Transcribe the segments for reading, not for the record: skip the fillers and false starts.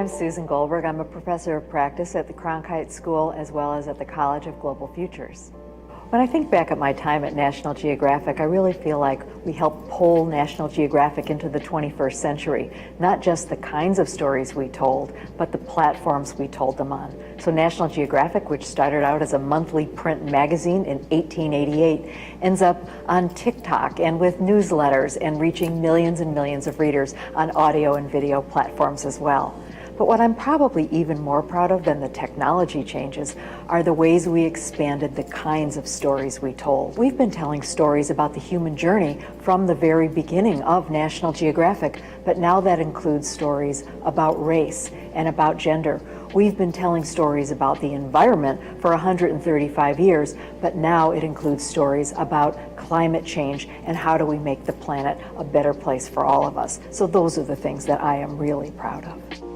I'm Susan Goldberg. I'm a professor of practice at the Cronkite School as well as at the College of Global Futures. When I think back at my time at National Geographic, I really feel like we helped pull National Geographic into the 21st century. Not just the kinds of stories we told, but the platforms we told them on. So National Geographic, which started out as a monthly print magazine in 1888, ends up on TikTok and with newsletters and reaching millions and millions of readers on audio and video platforms as well. But what I'm probably even more proud of than the technology changes are the ways we expanded the kinds of stories we told. We've been telling stories about the human journey from the very beginning of National Geographic, but now that includes stories about race and about gender. We've been telling stories about the environment for 135 years, but now it includes stories about climate change and how do we make the planet a better place for all of us. So those are the things that I am really proud of.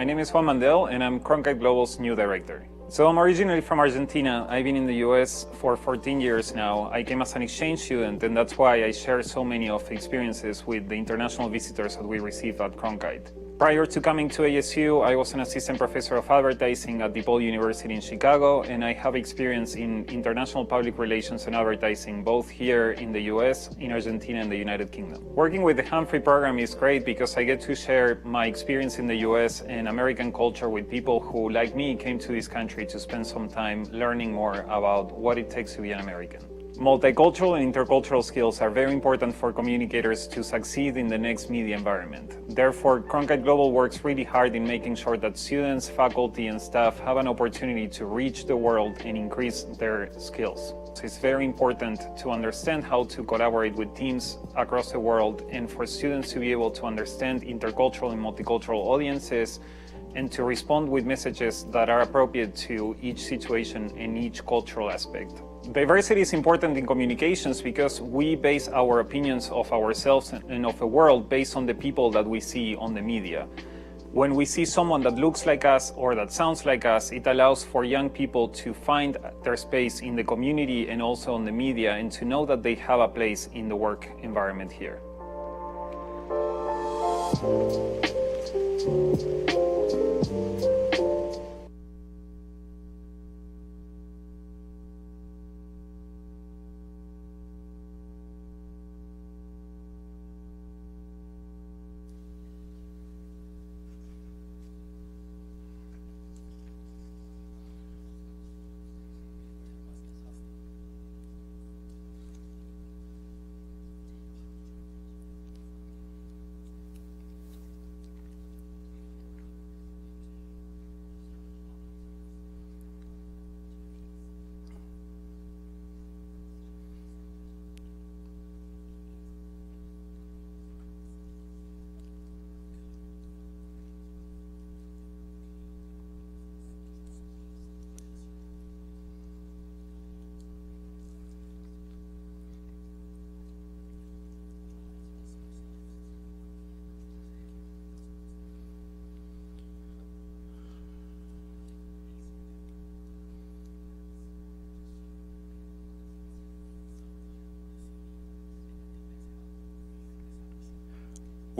My name is Juan Mandel and I'm Cronkite Global's new director. So I'm originally from Argentina. I've been in the US for 14 years now. I came as an exchange student, and that's why I share so many of the experiences with the international visitors that we receive at Cronkite. Prior to coming to ASU, I was an assistant professor of advertising at DePaul University in Chicago, and I have experience in international public relations and advertising, both here in the US, in Argentina, and the United Kingdom. Working with the Humphrey program is great because I get to share my experience in the US and American culture with people who, like me, came to this country to spend some time learning more about what it takes to be an American. Multicultural and intercultural skills are very important for communicators to succeed in the next media environment. Therefore, Cronkite Global works really hard in making sure that students, faculty, and staff have an opportunity to reach the world and increase their skills. So it's very important to understand how to collaborate with teams across the world and for students to be able to understand intercultural and multicultural audiences and to respond with messages that are appropriate to each situation and each cultural aspect. Diversity is important in communications because we base our opinions of ourselves and of the world based on the people that we see on the media. When we see someone that looks like us or that sounds like us, it allows for young people to find their space in the community and also on the media and to know that they have a place in the work environment here.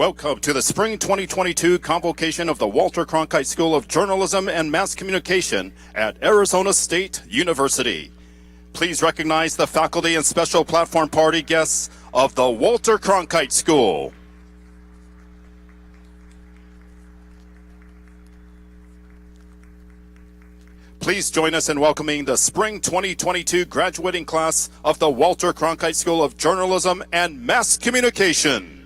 Welcome to the Spring 2022 Convocation of the Walter Cronkite School of Journalism and Mass Communication at Arizona State University. Please recognize the faculty and special platform party guests of the Walter Cronkite School. Please join us in welcoming the Spring 2022 graduating class of the Walter Cronkite School of Journalism and Mass Communication.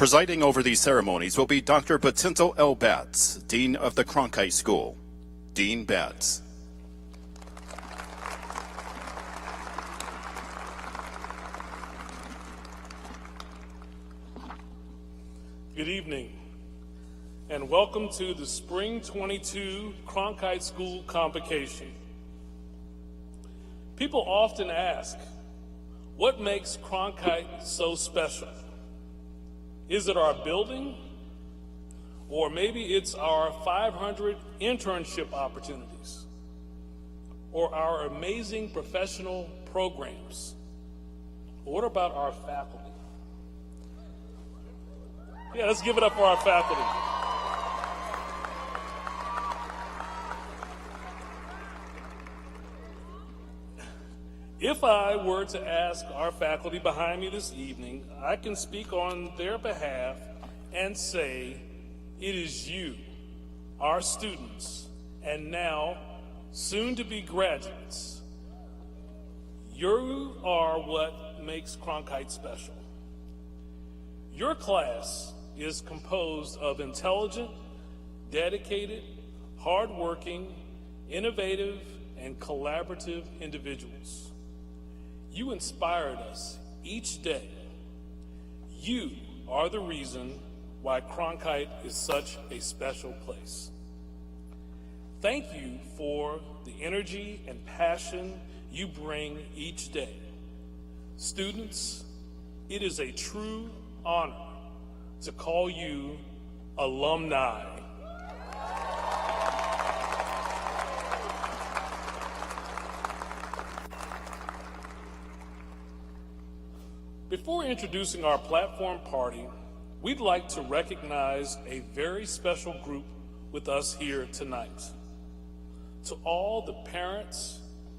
Presiding over these ceremonies will be Dr. Batinto L. Batts, Dean of the Cronkite School. Dean Batts. Good evening, and welcome to the Spring 22 Cronkite School Convocation. People often ask, what makes Cronkite so special? Is it our building? Or maybe it's our 500 internship opportunities? Or our amazing professional programs? Or what about our faculty? Yeah, let's give it up for our faculty. If I were to ask our faculty behind me this evening, I can speak on their behalf and say, it is you, our students, and now soon-to-be graduates. You are what makes Cronkite special. Your class is composed of intelligent, dedicated, hardworking, innovative, and collaborative individuals. You inspired us each day. You are the reason why Cronkite is such a special place. Thank you for the energy and passion you bring each day. Students, it is a true honor to call you alumni. Before introducing our platform party, we'd like to recognize a very special group with us here tonight. To all the parents,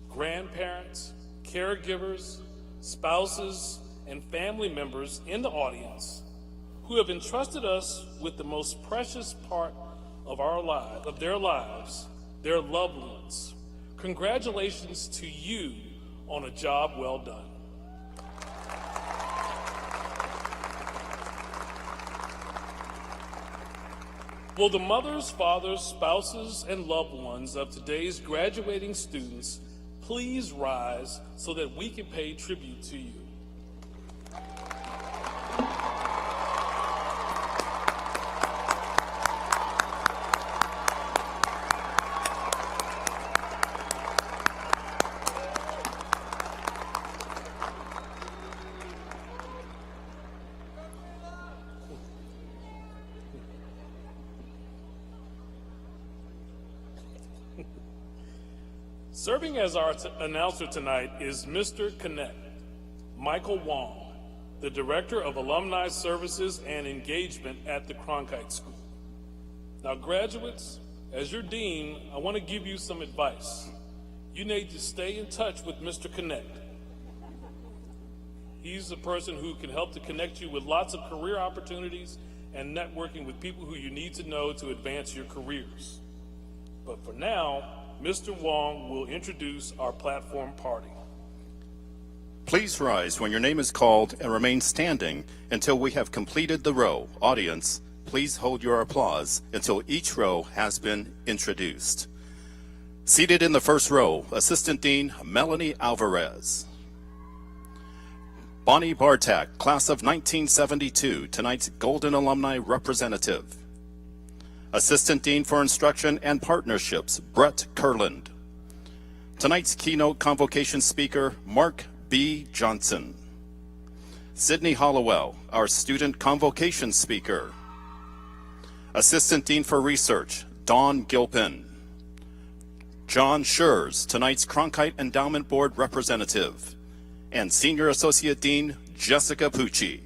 grandparents, caregivers, spouses, and family members in the audience who have entrusted us with the most precious part of their lives, their loved ones. Congratulations to you on a job well done. Will the mothers, fathers, spouses, and loved ones of today's graduating students please rise so that we can pay tribute to you? Serving as our announcer tonight is Mr. Connect, Michael Wong, the Director of Alumni Services and Engagement at the Cronkite School. Now, graduates, as your dean, I want to give you some advice. You need to stay in touch with Mr. Connect. He's the person who can help to connect you with lots of career opportunities and networking with people who you need to know to advance your careers. But for now, Mr. Wong will introduce our platform party. Please rise when your name is called and remain standing until we have completed the row. Audience, please hold your applause until each row has been introduced. Seated in the first row, Assistant Dean Melanie Alvarez. Bonnie Bartak, Class of 1972, tonight's Golden Alumni Representative. Assistant Dean for Instruction and Partnerships, Brett Kurland. Tonight's keynote convocation speaker, Mark B. Johnson. Sydney Hollowell, our student convocation speaker. Assistant Dean for Research, Dawn Gilpin. John Schurz, tonight's Cronkite Endowment Board representative. And Senior Associate Dean, Jessica Pucci.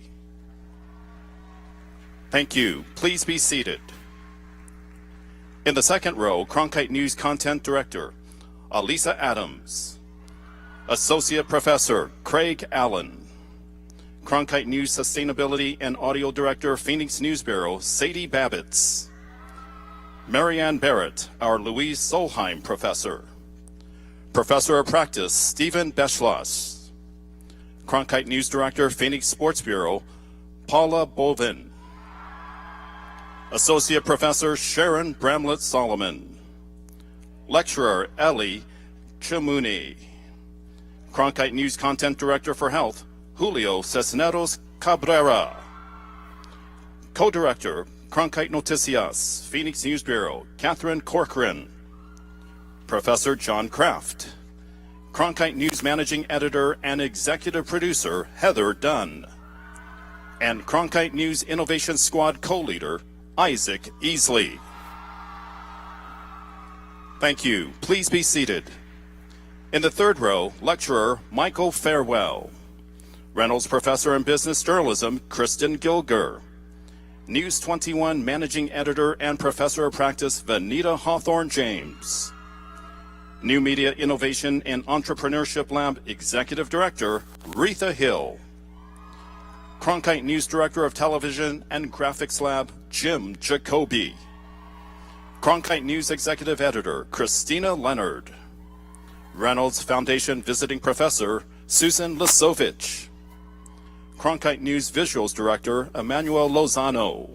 Thank you. Please be seated. In the second row, Cronkite News Content Director, Alisa Adams. Associate Professor, Craig Allen. Cronkite News Sustainability and Audio Director, Phoenix News Bureau, Sadie Babbitts. Marianne Barrett, our Louise Solheim Professor. Professor of Practice, Stephen Beschloss. Cronkite News Director, Phoenix Sports Bureau, Paula Bovin. Associate Professor Sharon Bramlett Solomon. Lecturer Ellie Chamuni. Cronkite News Content Director for Health, Julio Cisneros Cabrera. Co-Director, Cronkite Noticias, Phoenix News Bureau, Catherine Corcoran. Professor John Kraft. Cronkite News Managing Editor and Executive Producer, Heather Dunn. And Cronkite News Innovation Squad Co-Leader, Isaac Easley. Thank you. Please be seated. In the third row, Lecturer Michael Farewell. Reynolds Professor in Business Journalism, Kristen Gilger. News 21 Managing Editor and Professor of Practice, Vanita Hawthorne James. New Media Innovation and Entrepreneurship Lab Executive Director, Retha Hill. Cronkite News Director of Television and Graphics Lab, Jim Jacoby. Cronkite News Executive Editor, Christina Leonard. Reynolds Foundation Visiting Professor, Susan Lisovich. Cronkite News Visuals Director, Emmanuel Lozano.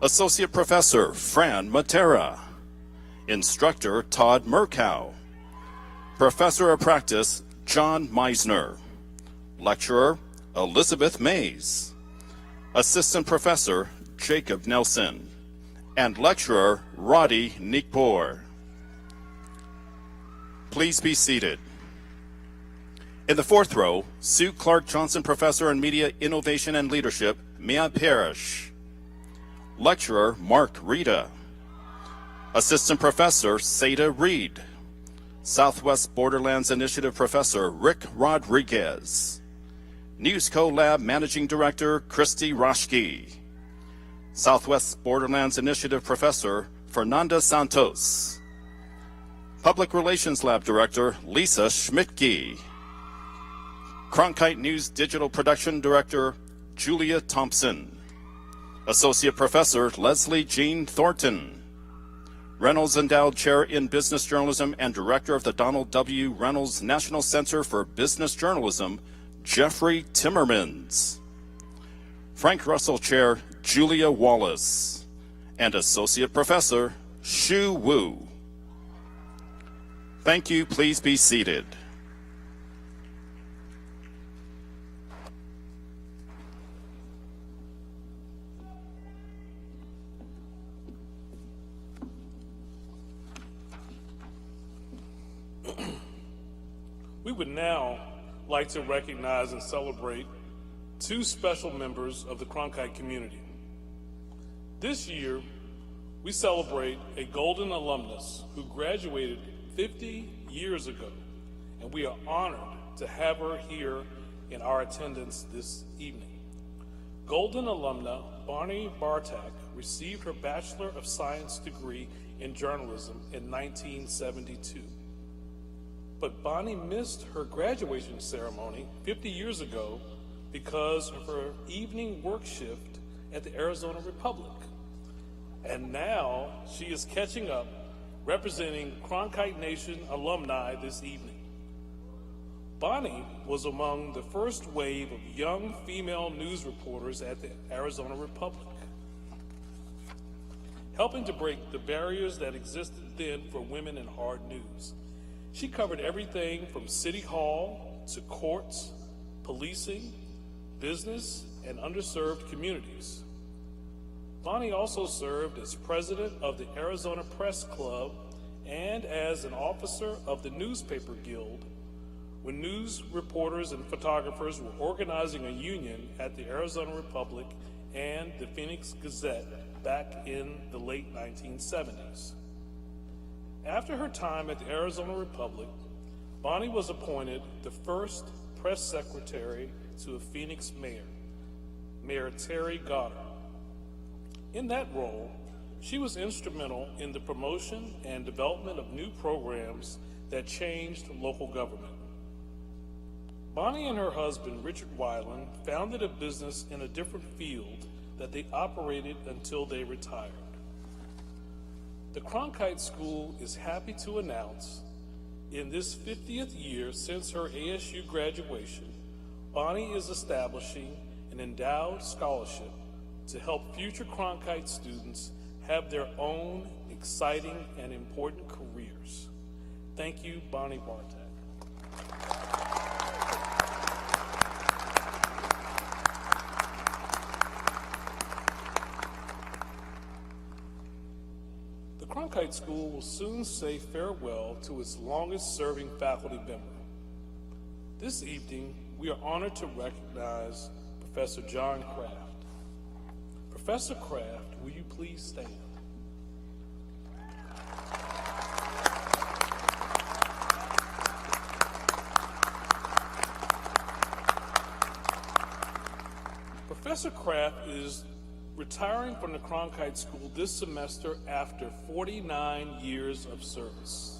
Associate Professor, Fran Matera. Instructor, Todd Murkow. Professor of Practice, John Meisner. Lecturer, Elizabeth Mays. Assistant Professor, Jacob Nelson. And Lecturer, Roddy Nikpour. Please be seated. In the fourth row, Sue Clark Johnson Professor in Media Innovation and Leadership, Mia Parrish. Lecturer, Mark Rita. Assistant Professor, Seda Reed. Southwest Borderlands Initiative Professor, Rick Rodriguez. NewsCo Lab Managing Director, Christy Roschke. Southwest Borderlands Initiative Professor, Fernanda Santos. Public Relations Lab Director, Lisa Schmidtke. Cronkite News Digital Production Director, Julia Thompson. Associate Professor, Leslie Jean Thornton. Reynolds Endowed Chair in Business Journalism and Director of the Donald W. Reynolds National Center for Business Journalism, Jeffrey Timmermans. Frank Russell Chair, Julia Wallace. And Associate Professor, Shu Wu. Thank you. Please be seated. We would now like to recognize and celebrate two special members of the Cronkite community. This year, we celebrate a golden alumnus who graduated 50 years ago, and we are honored to have her here in our attendance this evening. Golden alumna Bonnie Bartak received her Bachelor of Science degree in journalism in 1972. But Bonnie missed her graduation ceremony 50 years ago because of her evening work shift at the Arizona Republic. And now she is catching up, representing Cronkite Nation alumni this evening. Bonnie was among the first wave of young female news reporters at the Arizona Republic, helping to break the barriers that existed then for women in hard news. She covered everything from City Hall to courts, policing, business, and underserved communities. Bonnie also served as president of the Arizona Press Club and as an officer of the Newspaper Guild when news reporters and photographers were organizing a union at the Arizona Republic and the Phoenix Gazette back in the late 1970s. After her time at the Arizona Republic, Bonnie was appointed the first press secretary to a Phoenix mayor, Mayor Terry Goddard. In that role, she was instrumental in the promotion and development of new programs that changed local government. Bonnie and her husband, Richard Weiland, founded a business in a different field that they operated until they retired. The Cronkite School is happy to announce, in this 50th year since her ASU graduation, Bonnie is establishing an endowed scholarship to help future Cronkite students have their own exciting and important careers. Thank you, Bonnie Bartek. The Cronkite School will soon say farewell to its longest-serving faculty member. This evening, we are honored to recognize Professor John Kraft. Professor Kraft, will you please stand? Professor Kraft is retiring from the Cronkite School this semester after 49 years of service.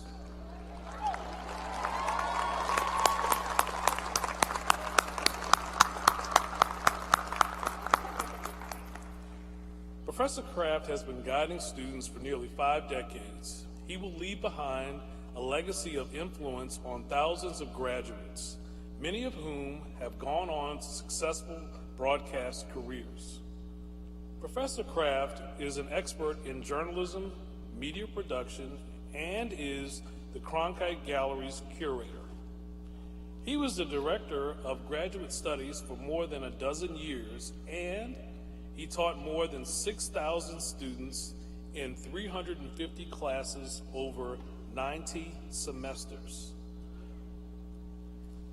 Professor Kraft has been guiding students for nearly 5 decades. He will leave behind a legacy of influence on thousands of graduates, many of whom have gone on to successful broadcast careers. Professor Kraft is an expert in journalism, media production, and is the Cronkite Gallery's curator. He was the director of graduate studies for more than a dozen years, and he taught more than 6,000 students in 350 classes over 90 semesters.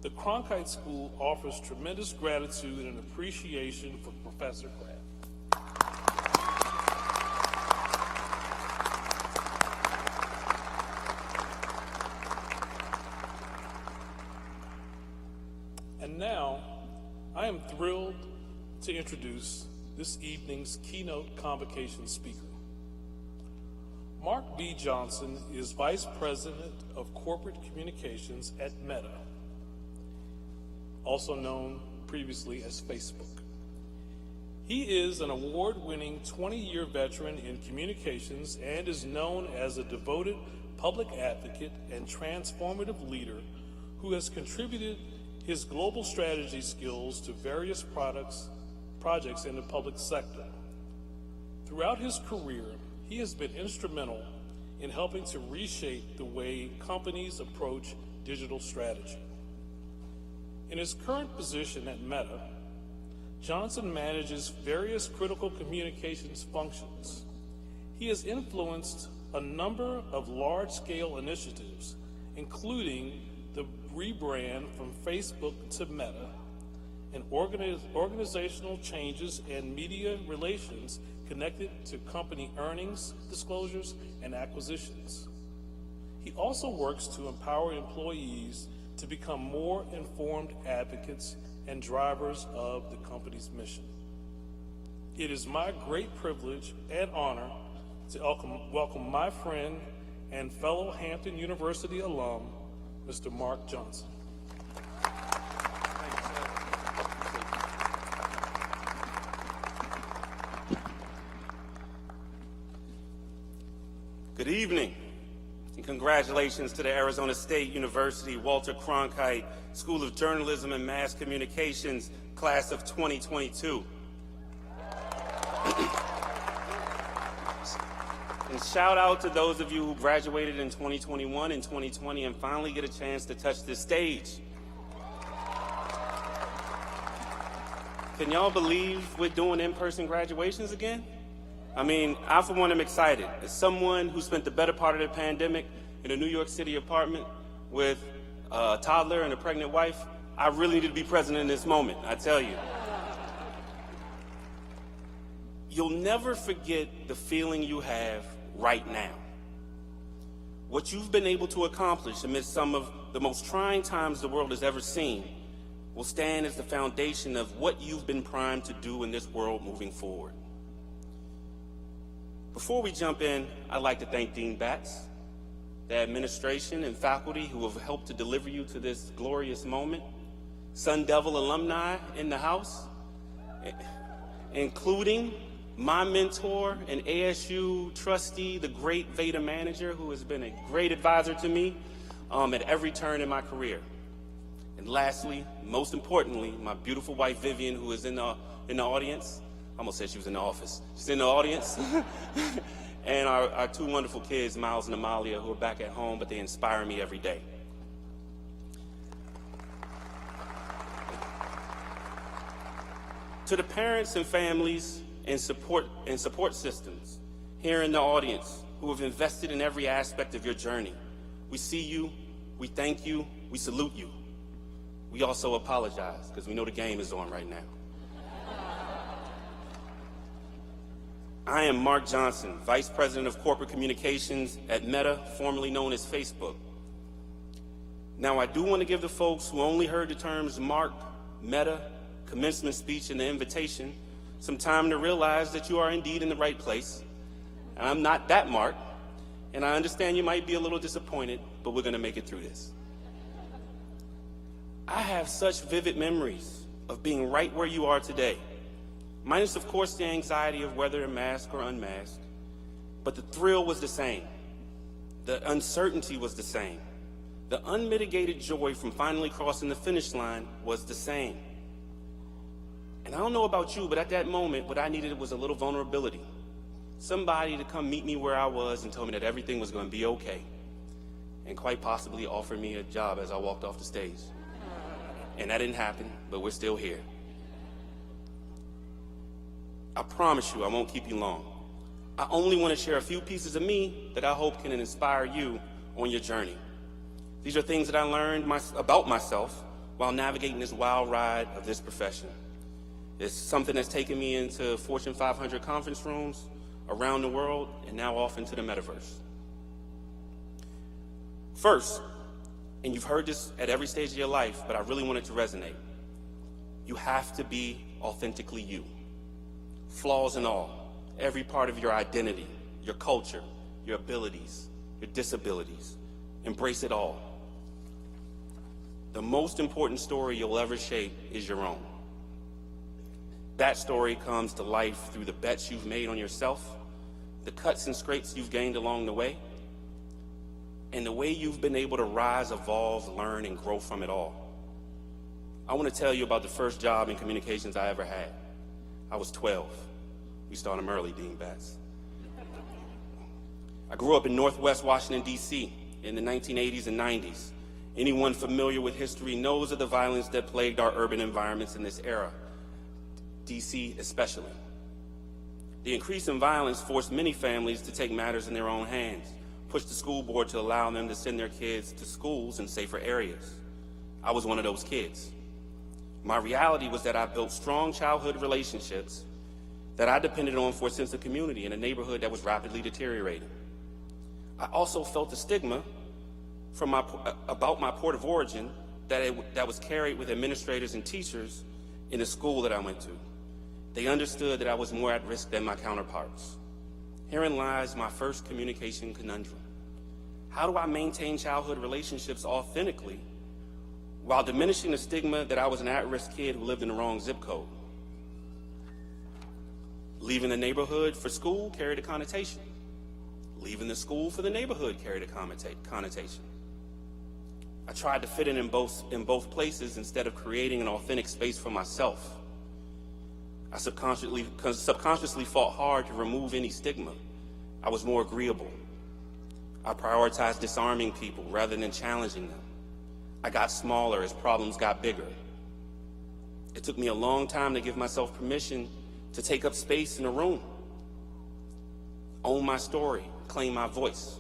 The Cronkite School offers tremendous gratitude and appreciation for Professor Kraft. And now, I am thrilled to introduce this evening's keynote convocation speaker. Mark B. Johnson is Vice President of Corporate Communications at Meta, also known previously as Facebook. He is an award-winning 20-year veteran in communications and is known as a devoted public advocate and transformative leader who has contributed his global strategy skills to various projects in the public sector. Throughout his career, he has been instrumental in helping to reshape the way companies approach digital strategy. In his current position at Meta, Johnson manages various critical communications functions. He has influenced a number of large-scale initiatives, including the rebrand from Facebook to Meta, and organizational changes and media relations connected to company earnings, disclosures, and acquisitions. He also works to empower employees to become more informed advocates and drivers of the company's mission. It is my great privilege and honor to welcome my friend and fellow Hampton University alum, Mr. Mark Johnson. Good evening, and congratulations to the Arizona State University Walter Cronkite School of Journalism and Mass Communications class of 2022. And shout out to those of you who graduated in 2021 and 2020 and finally get a chance to touch this stage. Can y'all believe we're doing in-person graduations again? I mean, I for one am excited. As someone who spent the better part of the pandemic in a New York City apartment with a toddler and a pregnant wife, I really need to be present in this moment, I tell you. You'll never forget the feeling you have right now. What you've been able to accomplish amidst some of the most trying times the world has ever seen will stand as the foundation of what you've been primed to do in this world moving forward. Before we jump in, I'd like to thank Dean Batts, the administration and faculty who have helped to deliver you to this glorious moment, Sun Devil alumni in the house, including my mentor and ASU trustee, the great Veda manager, who has been a great advisor to me at every turn in my career. And lastly, most importantly, my beautiful wife Vivian, who is in the audience. I almost said she was in the office. She's in the audience. And our two wonderful kids, Miles and Amalia, who are back at home, but they inspire me every day. To the parents and families and support systems here in the audience who have invested in every aspect of your journey, we see you, we thank you, we salute you. We also apologize because we know the game is on right now. I am Mark Johnson, Vice President of Corporate Communications at Meta, formerly known as Facebook. Now, I do want to give the folks who only heard the terms Mark, Meta, commencement speech, and the invitation some time to realize that you are indeed in the right place. And I'm not that Mark, and I understand you might be a little disappointed, but we're going to make it through this. I have such vivid memories of being right where you are today. Minus, of course, the anxiety of whether masked or unmasked. But the thrill was the same. The uncertainty was the same. The unmitigated joy from finally crossing the finish line was the same. And I don't know about you, but at that moment, what I needed was a little vulnerability. Somebody to come meet me where I was and tell me that everything was going to be okay. And quite possibly offer me a job as I walked off the stage. And that didn't happen, but we're still here. I promise you, I won't keep you long. I only want to share a few pieces of me that I hope can inspire you on your journey. These are things that I learned about myself while navigating this wild ride of this profession. It's something that's taken me into Fortune 500 conference rooms around the world and now off into the metaverse. First, and you've heard this at every stage of your life, but I really want it to resonate. You have to be authentically you. Flaws and all, every part of your identity, your culture, your abilities, your disabilities. Embrace it all. The most important story you'll ever shape is your own. That story comes to life through the bets you've made on yourself, the cuts and scrapes you've gained along the way, and the way you've been able to rise, evolve, learn, and grow from it all. I want to tell you about the first job in communications I ever had. I was 12. We started them early, Dean Batts. I grew up in Northwest Washington, D.C. in the 1980s and 90s. Anyone familiar with history knows of the violence that plagued our urban environments in this era, D.C. especially. The increase in violence forced many families to take matters in their own hands, push the school board to allow them to send their kids to schools in safer areas. I was one of those kids. My reality was that I built strong childhood relationships that I depended on for a sense of community in a neighborhood that was rapidly deteriorating. I also felt the stigma about my port of origin that was carried with administrators and teachers in the school that I went to. They understood that I was more at risk than my counterparts. Herein lies my first communication conundrum. How do I maintain childhood relationships authentically while diminishing the stigma that I was an at-risk kid who lived in the wrong zip code? Leaving the neighborhood for school carried a connotation. Leaving the school for the neighborhood carried a connotation. I tried to fit in both places instead of creating an authentic space for myself. I subconsciously fought hard to remove any stigma. I was more agreeable. I prioritized disarming people rather than challenging them. I got smaller as problems got bigger. It took me a long time to give myself permission to take up space in a room, own my story, claim my voice.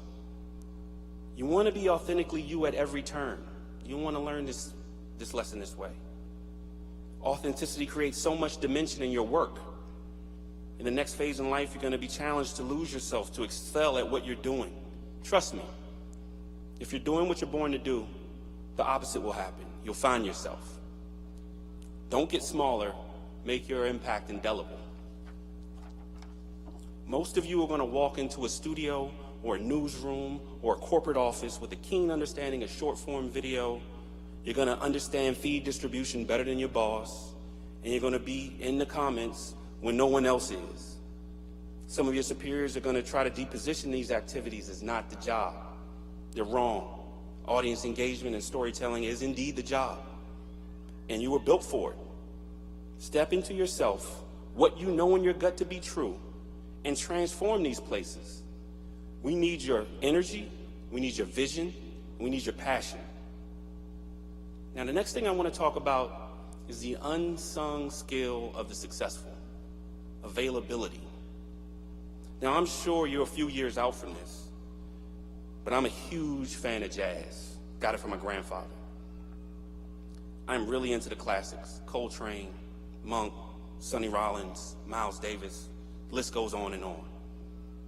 You want to be authentically you at every turn. You want to learn this lesson this way. Authenticity creates so much dimension in your work. In the next phase in life, you're going to be challenged to lose yourself, to excel at what you're doing. Trust me, if you're doing what you're born to do, the opposite will happen. You'll find yourself. Don't get smaller, make your impact indelible. Most of you are going to walk into a studio or a newsroom or a corporate office with a keen understanding of short-form video. You're going to understand feed distribution better than your boss, and you're going to be in the comments when no one else is. Some of your superiors are going to try to deposition these activities as not the job. They're wrong. Audience engagement and storytelling is indeed the job, and you were built for it. Step into yourself, what you know in your gut to be true, and transform these places. We need your energy, we need your vision, we need your passion. Now, the next thing I want to talk about is the unsung skill of the successful, availability. Now, I'm sure you're a few years out from this, but I'm a huge fan of jazz. Got it from my grandfather. I'm really into the classics: Coltrane, Monk, Sonny Rollins, Miles Davis. The list goes on and on.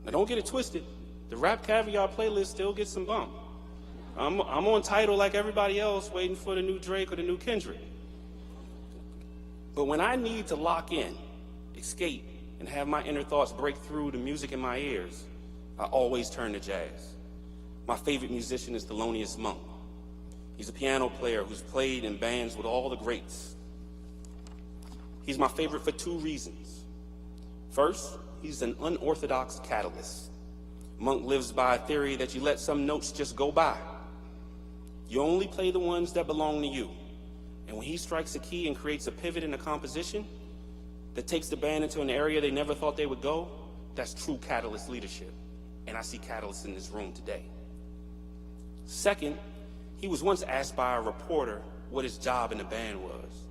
Now, don't get it twisted. The Rap Caviar playlist still gets some bump. I'm on Tidal like everybody else, waiting for the new Drake or the new Kendrick. But when I need to lock in, escape, and have my inner thoughts break through the music in my ears, I always turn to jazz. My favorite musician is Thelonious Monk. He's a piano player who's played in bands with all the greats. He's my favorite for two reasons. First, he's an unorthodox catalyst. Monk lives by a theory that you let some notes just go by. You only play the ones that belong to you. And when he strikes a key and creates a pivot in a composition that takes the band into an area they never thought they would go, that's true catalyst leadership. And I see catalysts in this room today. Second, he was once asked by a reporter what his job in the band was.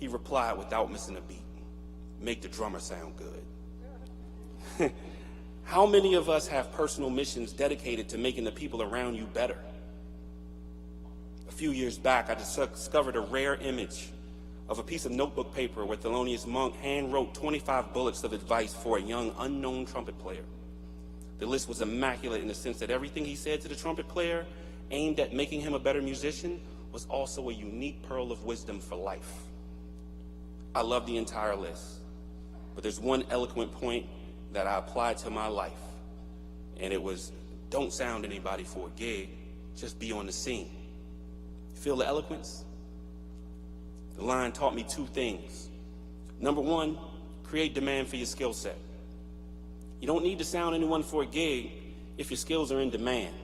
He replied without missing a beat: make the drummer sound good. How many of us have personal missions dedicated to making the people around you better? A few years back, I discovered a rare image of a piece of notebook paper where Thelonious Monk hand-wrote 25 bullets of advice for a young, unknown trumpet player. The list was immaculate in the sense that everything he said to the trumpet player, aimed at making him a better musician, was also a unique pearl of wisdom for life. I love the entire list, but there's one eloquent point that I applied to my life, and it was, don't sound anybody for a gig, just be on the scene. Feel the eloquence? The line taught me two things. Number one, create demand for your skill set. You don't need to sound anyone for a gig if your skills are in demand.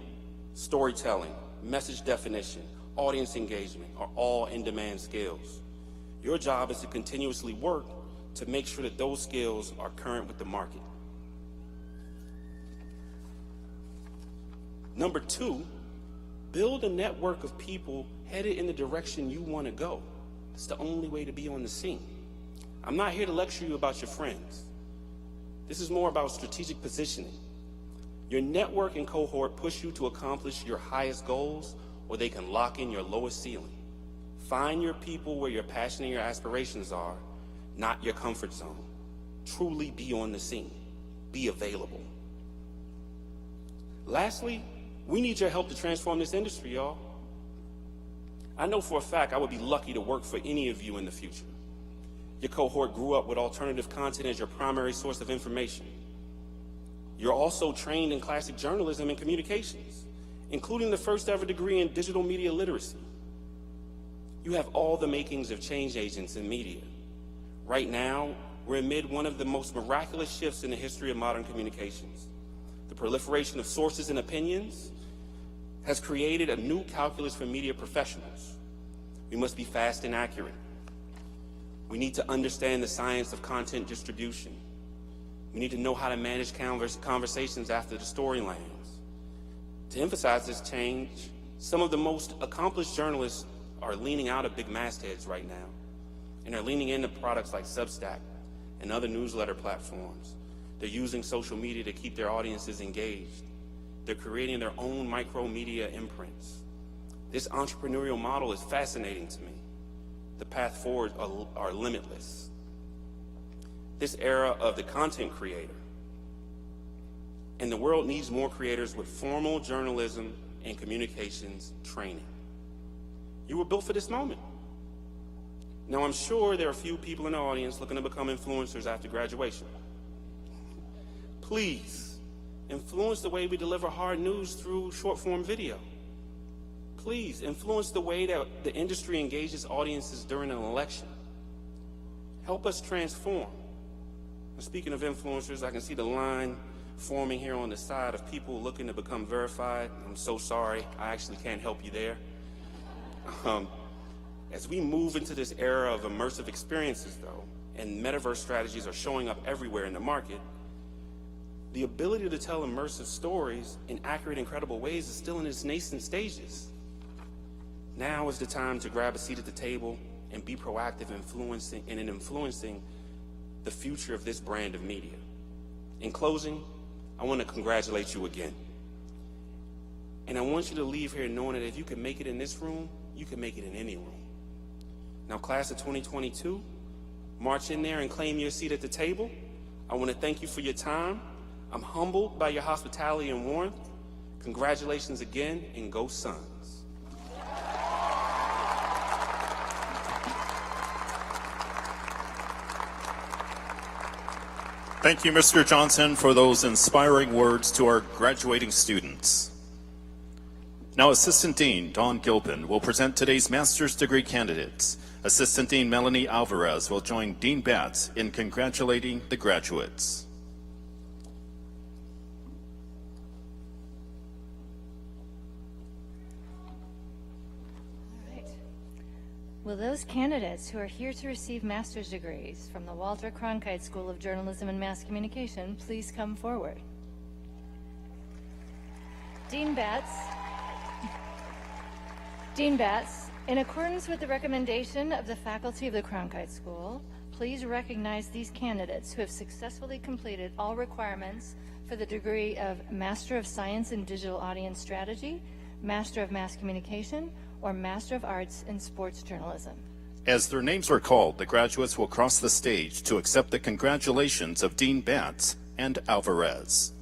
Storytelling, message definition, audience engagement are all in-demand skills. Your job is to continuously work to make sure that those skills are current with the market. Number two, build a network of people headed in the direction you want to go. It's the only way to be on the scene. I'm not here to lecture you about your friends. This is more about strategic positioning. Your network and cohort push you to accomplish your highest goals, or they can lock in your lowest ceiling. Find your people where your passion and your aspirations are, not your comfort zone. Truly be on the scene. Be available. Lastly, we need your help to transform this industry, y'all. I know for a fact I would be lucky to work for any of you in the future. Your cohort grew up with alternative content as your primary source of information. You're also trained in classic journalism and communications, including the first ever degree in digital media literacy. You have all the makings of change agents in media. Right now, we're amid one of the most miraculous shifts in the history of modern communications. The proliferation of sources and opinions has created a new calculus for media professionals. We must be fast and accurate. We need to understand the science of content distribution. We need to know how to manage conversations after the story lands. To emphasize this change, some of the most accomplished journalists are leaning out of big mastheads right now, and they're leaning into products like Substack and other newsletter platforms. They're using social media to keep their audiences engaged. They're creating their own micro-media imprints. This entrepreneurial model is fascinating to me. The path forward are limitless. This era of the content creator, and the world needs more creators with formal journalism and communications training. You were built for this moment. Now, I'm sure there are a few people in the audience looking to become influencers after graduation. Please, influence the way we deliver hard news through short-form video. Please, influence the way that the industry engages audiences during an election. Help us transform. Speaking of influencers, I can see the line forming here on the side of people looking to become verified. I'm so sorry, I actually can't help you there. As we move into this era of immersive experiences, though, and metaverse strategies are showing up everywhere in the market, the ability to tell immersive stories in accurate and credible ways is still in its nascent stages. Now is the time to grab a seat at the table and be proactive in influencing the future of this brand of media. In closing, I want to congratulate you again. And I want you to leave here knowing that if you can make it in this room, you can make it in any room. Now, class of 2022, march in there and claim your seat at the table. I want to thank you for your time. I'm humbled by your hospitality and warmth. Congratulations again, and go Suns. Thank you, Mr. Johnson, for those inspiring words to our graduating students. Now, Assistant Dean Dawn Gilpin will present today's master's degree candidates. Assistant Dean Melanie Alvarez will join Dean Batts in congratulating the graduates. Will those candidates who are here to receive master's degrees from the Walter Cronkite School of Journalism and Mass Communication please come forward? Dean Batts, in accordance with the recommendation of the faculty of the Cronkite School, please recognize these candidates who have successfully completed all requirements for the degree of Master of Science in Digital Audience Strategy, Master of Mass Communication, or Master of Arts in Sports Journalism. As their names are called, the graduates will cross the stage to accept the congratulations of Dean Batts and Alvarez.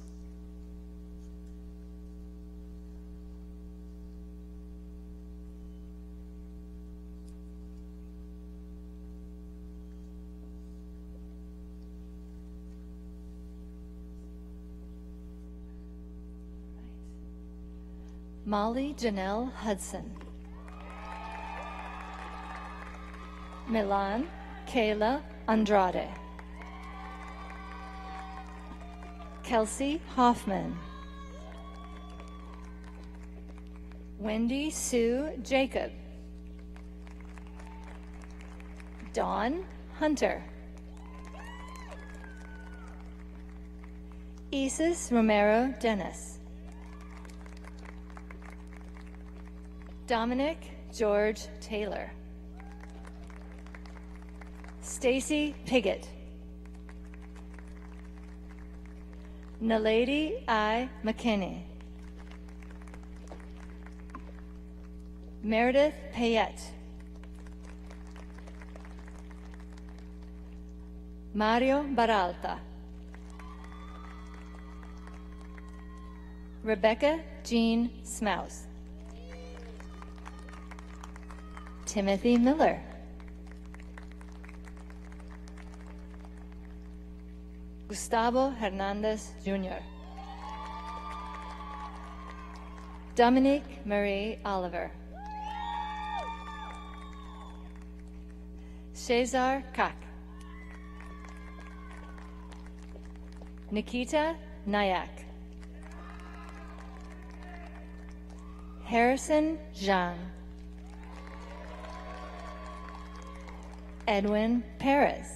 Molly Janelle Hudson. Milan Kayla Andrade. Kelsey Hoffman. Wendy Sue Jacob. Dawn Hunter. Isis Romero Dennis. Dominic George Taylor. Stacy Piggott. Nalady I. McKinney. Meredith Payette. Mario Baralta. Rebecca Jean Smouse. Timothy Miller. Gustavo Hernandez Jr. Dominique Marie Oliver. Cesar Kak. Nikita Nayak. Harrison Zhang. Edwin Perez.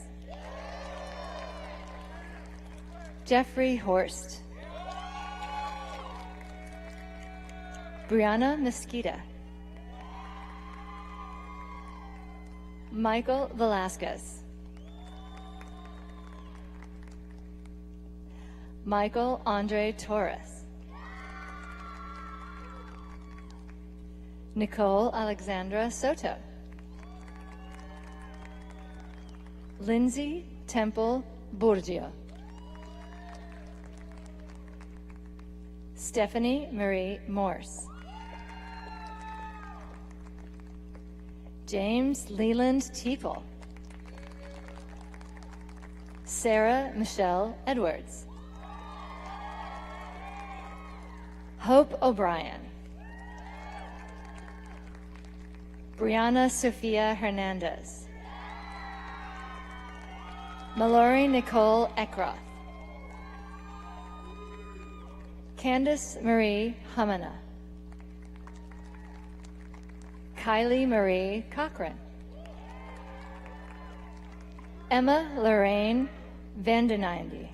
Jeffrey Horst. Brianna Mesquita. Michael Velasquez. Michael Andre Torres. Nicole Alexandra Soto. Lindsay Temple Burgio. Stephanie Marie Morse. James Leland Teeple. Sarah Michelle Edwards. Hope O'Brien. Brianna Sofia Hernandez. Mallory Nicole Eckroth. Candace Marie Hamana. Kylie Marie Cochran. Emma Lorraine Vandeninde.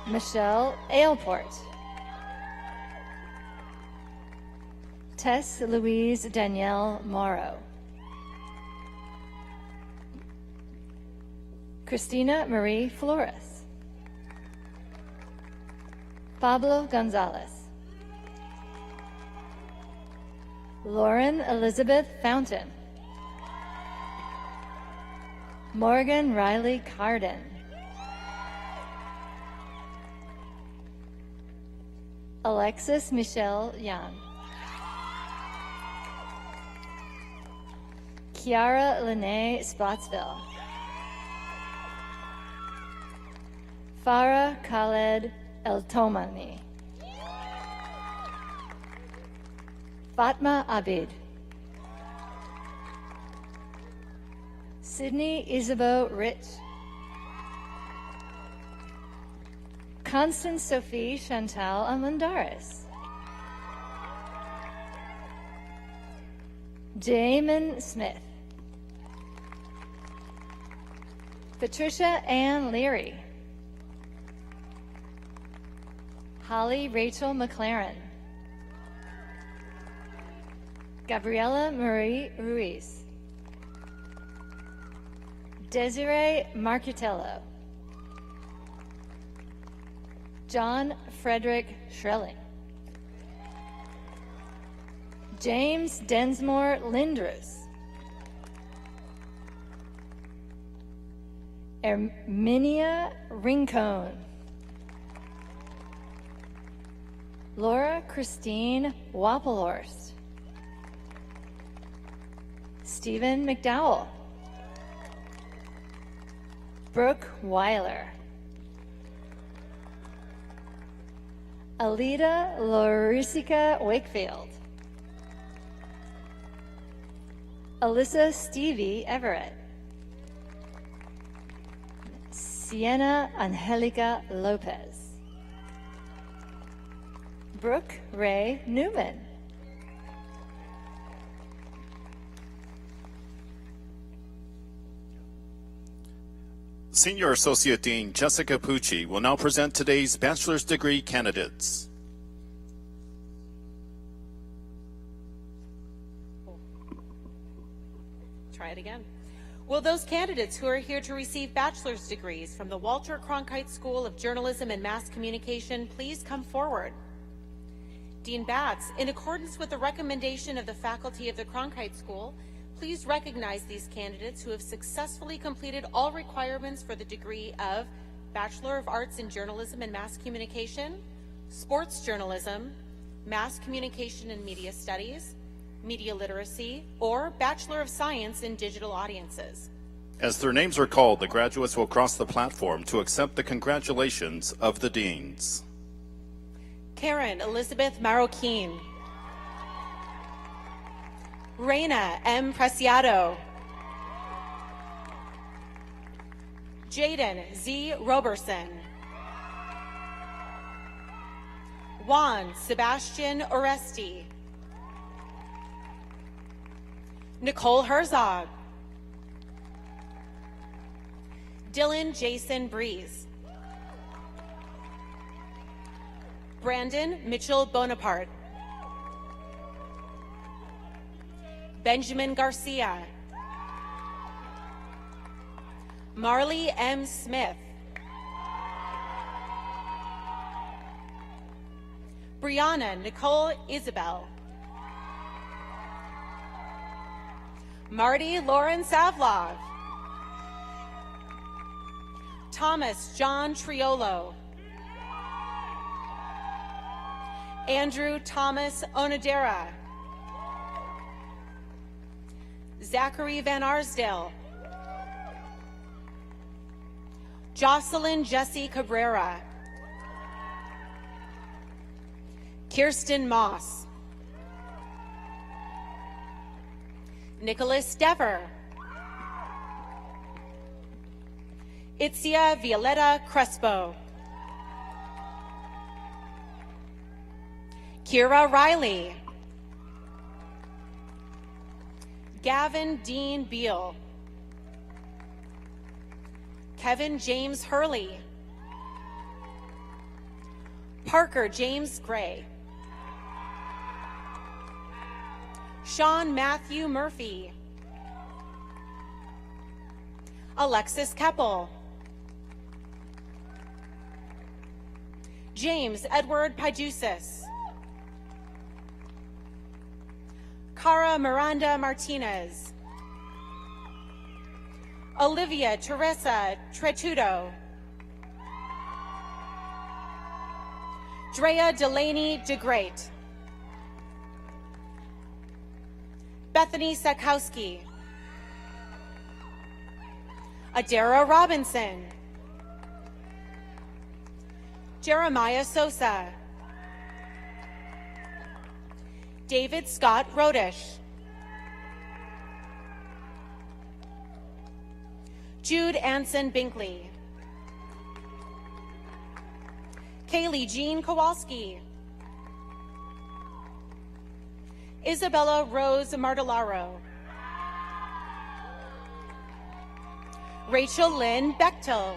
Michelle Ailport. Tess Louise Danielle Morrow. Christina Marie Flores. Pablo Gonzalez. Lauren Elizabeth Fountain. Morgan Riley Carden. Alexis Michelle Young. Kiara Lene Spotsville. Farah Khaled El-Tomani. Fatma Abid. Sydney Isabeau Rich. Constance Sophie Chantal Amandaris. Damon Smith. Patricia Ann Leary. Holly Rachel McLaren. Gabriela Marie Ruiz. Desiree Marcutello. John Frederick Schrelling. James Densmore Lindrus. Erminia Rincone. Laura Christine Wappelhorst. Stephen McDowell. Brooke Weiler. Alida Lorisica Wakefield. Alyssa Stevie Everett. Sienna Angelica Lopez. Brooke Ray Newman. Senior Associate Dean Jessica Pucci will now present today's bachelor's degree candidates. Try it again. Will those candidates who are here to receive bachelor's degrees from the Walter Cronkite School of Journalism and Mass Communication please come forward? Dean Batts, in accordance with the recommendation of the faculty of the Cronkite School, please recognize these candidates who have successfully completed all requirements for the degree of Bachelor of Arts in Journalism and Mass Communication, Sports Journalism, Mass Communication and Media Studies, Media Literacy, or Bachelor of Science in Digital Audiences. As their names are called, the graduates will cross the platform to accept the congratulations of the deans. Karen Elizabeth Marroquin. Reina M. Preciado. Jaden Z. Roberson. Juan Sebastian Oresti. Nicole Herzog. Dylan Jason Breeze. Brandon Mitchell Bonaparte. Benjamin Garcia. Marley M. Smith. Brianna Nicole Isabel. Marty Lauren Savlov. Thomas John Triolo. Andrew Thomas Onodera. Zachary Van Arsdale. Jocelyn Jesse Cabrera. Kirsten Moss. Nicholas Dever. Itzia Violeta Crespo. Kira Riley. Gavin Dean Beal. Kevin James Hurley. Parker James Gray. Sean Matthew Murphy. Alexis Keppel. James Edward Pajusis. Cara Miranda Martinez. Olivia Teresa Tretudo. Drea Delaney DeGreat. Bethany Sakowski. Adara Robinson. Jeremiah Sosa. David Scott Rodish. Jude Anson Binkley. Kaylee Jean Kowalski. Isabella Rose Martellaro. Rachel Lynn Bechtel.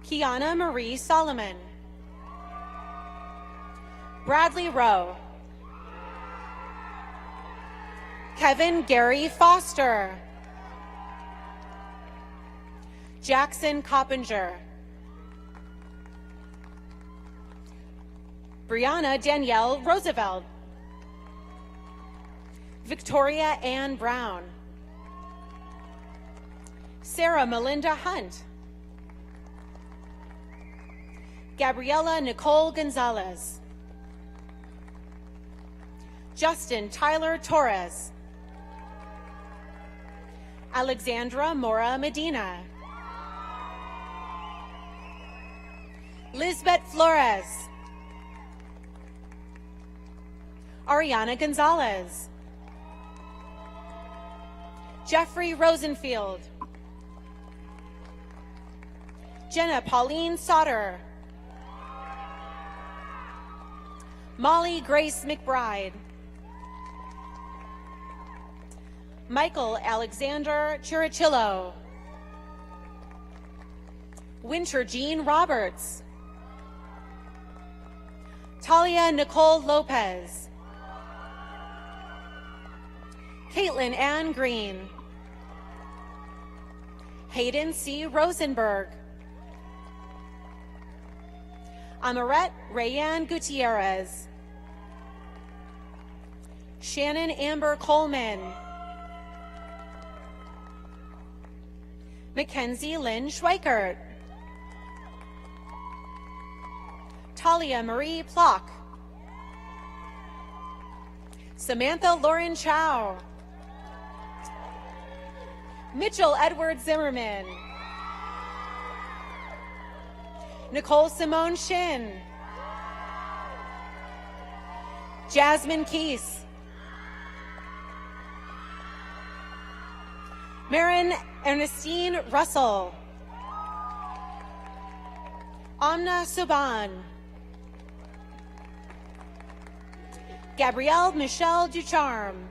Kiana Marie Solomon. Bradley Rowe. Kevin Gary Foster. Jackson Coppinger. Brianna Danielle Roosevelt. Victoria Ann Brown. Sarah Melinda Hunt. Gabriela Nicole Gonzalez. Justin Tyler Torres. Alexandra Mora Medina. Lisbeth Flores. Ariana Gonzalez. Jeffrey Rosenfield. Jenna Pauline Sauter. Molly Grace McBride. Michael Alexander Chirichillo. Winter Jean Roberts. Talia Nicole Lopez. Caitlin Ann Green. Hayden C. Rosenberg. Amaret Rayanne Gutierrez. Shannon Amber Coleman. Mackenzie Lynn Schweikert. Talia Marie Plock. Samantha Lauren Chow. Mitchell Edward Zimmerman. Nicole Simone Shin. Jasmine Keese. Marin Ernestine Russell. Amna Suban. Gabrielle Michelle Ducharme.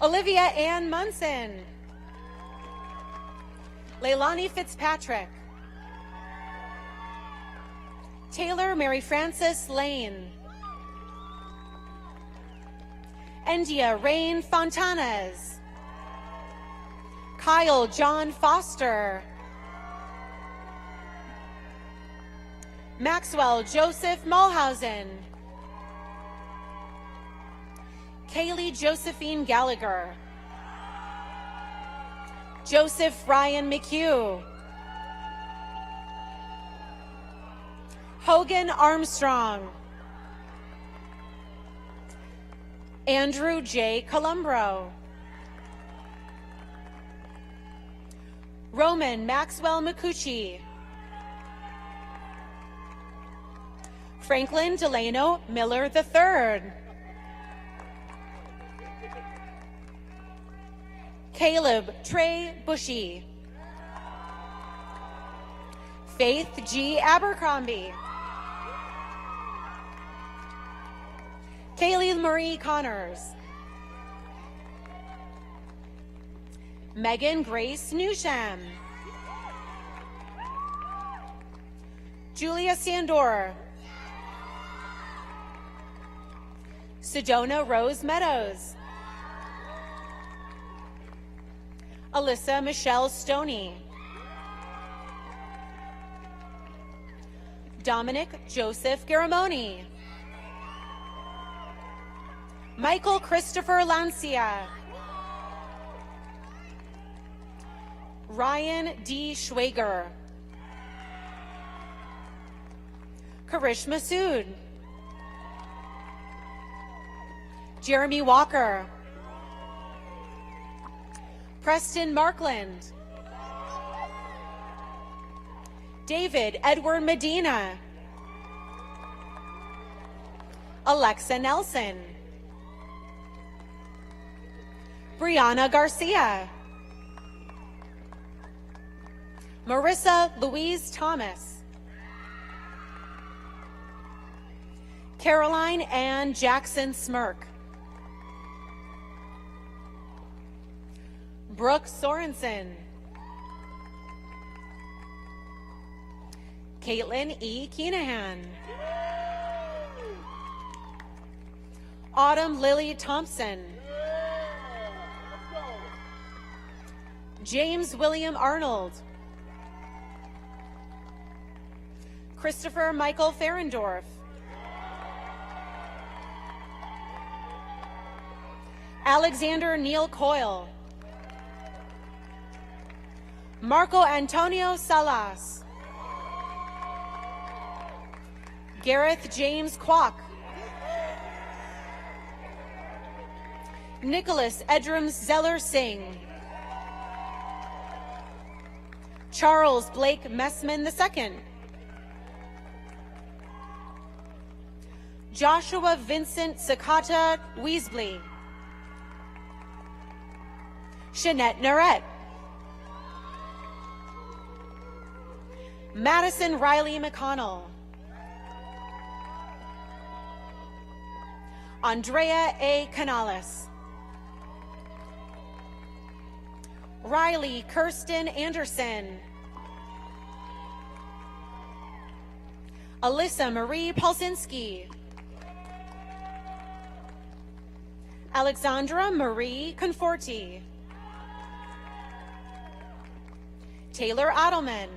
Olivia Ann Munson. Leilani Fitzpatrick. Taylor Mary Frances Lane. Endia Rain Fontanes. Kyle John Foster. Maxwell Joseph Mulhausen. Kaylee Josephine Gallagher. Joseph Ryan McHugh. Hogan Armstrong. Andrew J. Columbro. Roman Maxwell McCucci. Franklin Delano Miller III. Caleb Trey Bushy. Faith G. Abercrombie. Kaylee Marie Connors. Megan Grace Newsham. Julia Sandor. Sedona Rose Meadows. Alyssa Michelle Stoney. Dominic Joseph Garamoni. Michael Christopher Lancia. Ryan D. Schwager. Karish Masood. Jeremy Walker. Preston Markland. David Edward Medina. Alexa Nelson. Brianna Garcia. Marissa Louise Thomas. Caroline Ann Jackson Smirk. Brooke Sorensen. Caitlin E. Keenahan. Autumn Lily Thompson. James William Arnold. Christopher Michael Ferendorf. Alexander Neil Coyle. Marco Antonio Salas. Gareth James Kwok. Nicholas Edrums Zeller Singh. Charles Blake Messman II. Joshua Vincent Sakata Weasley. Shanette Narette. Madison Riley McConnell. Andrea A. Canales. Riley Kirsten Anderson. Alyssa Marie Polsinski. Alexandra Marie Conforti. Taylor Adelman.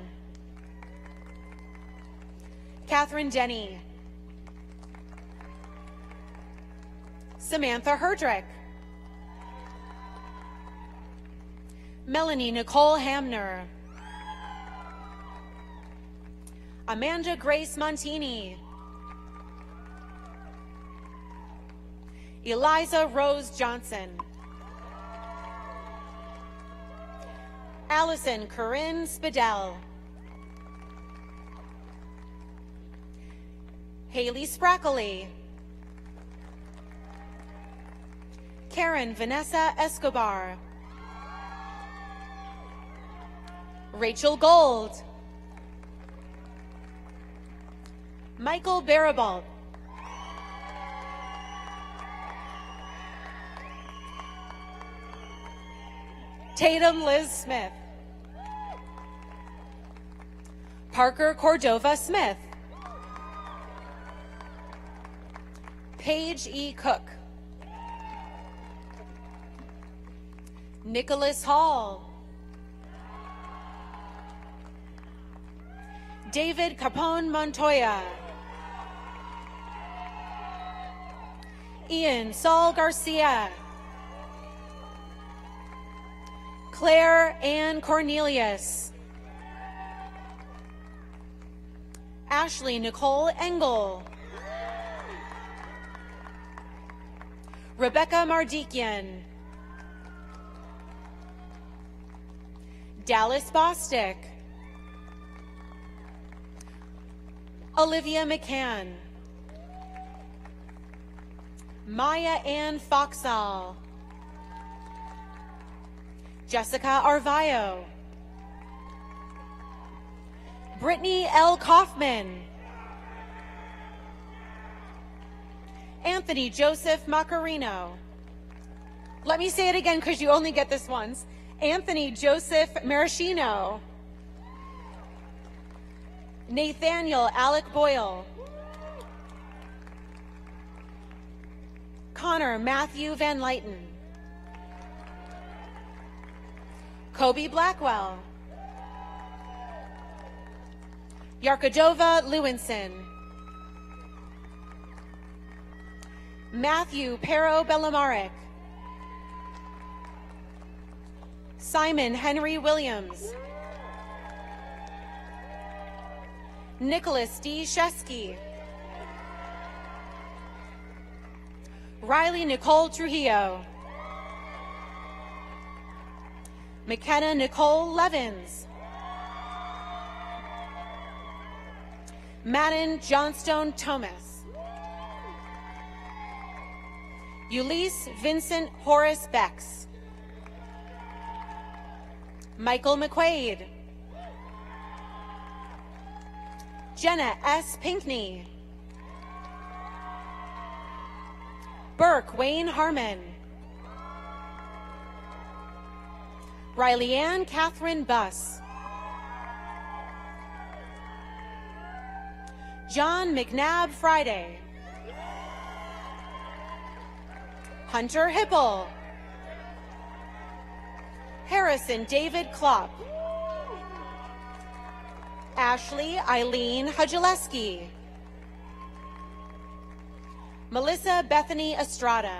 Catherine Denny. Samantha Herdrick. Melanie Nicole Hamner. Amanda Grace Montini. Eliza Rose Johnson. Allison Corinne Spadell. Haley Sprackley. Karen Vanessa Escobar. Rachel Gold. Michael Barabalt. Tatum Liz Smith. Parker Cordova Smith. Paige E. Cook. Nicholas Hall. David Capone Montoya. Ian Saul Garcia. Claire Ann Cornelius. Ashley Nicole Engel. Rebecca Mardikian. Dallas Bostick. Olivia McCann. Maya Ann Foxall. Jessica Arvayo. Brittany L. Kaufman. Anthony Joseph Macarino. Let me say it again because you only get this once. Anthony Joseph Maraschino. Nathaniel Alec Boyle. Connor Matthew Van Lyten. Kobe Blackwell. Yarkadova Lewinson. Matthew Pero Bellamaric. Simon Henry Williams. Nicholas D. Shesky. Riley Nicole Trujillo. McKenna Nicole Levins. Madden Johnstone Thomas. Ulysses Vincent Horace Bex. Michael McQuaid. Jenna S. Pinkney. Burke Wayne Harmon. Riley Ann Catherine Buss. John McNabb Friday. Hunter Hipple. Harrison David Klopp. Ashley Eileen Hudgeleski. Melissa Bethany Estrada.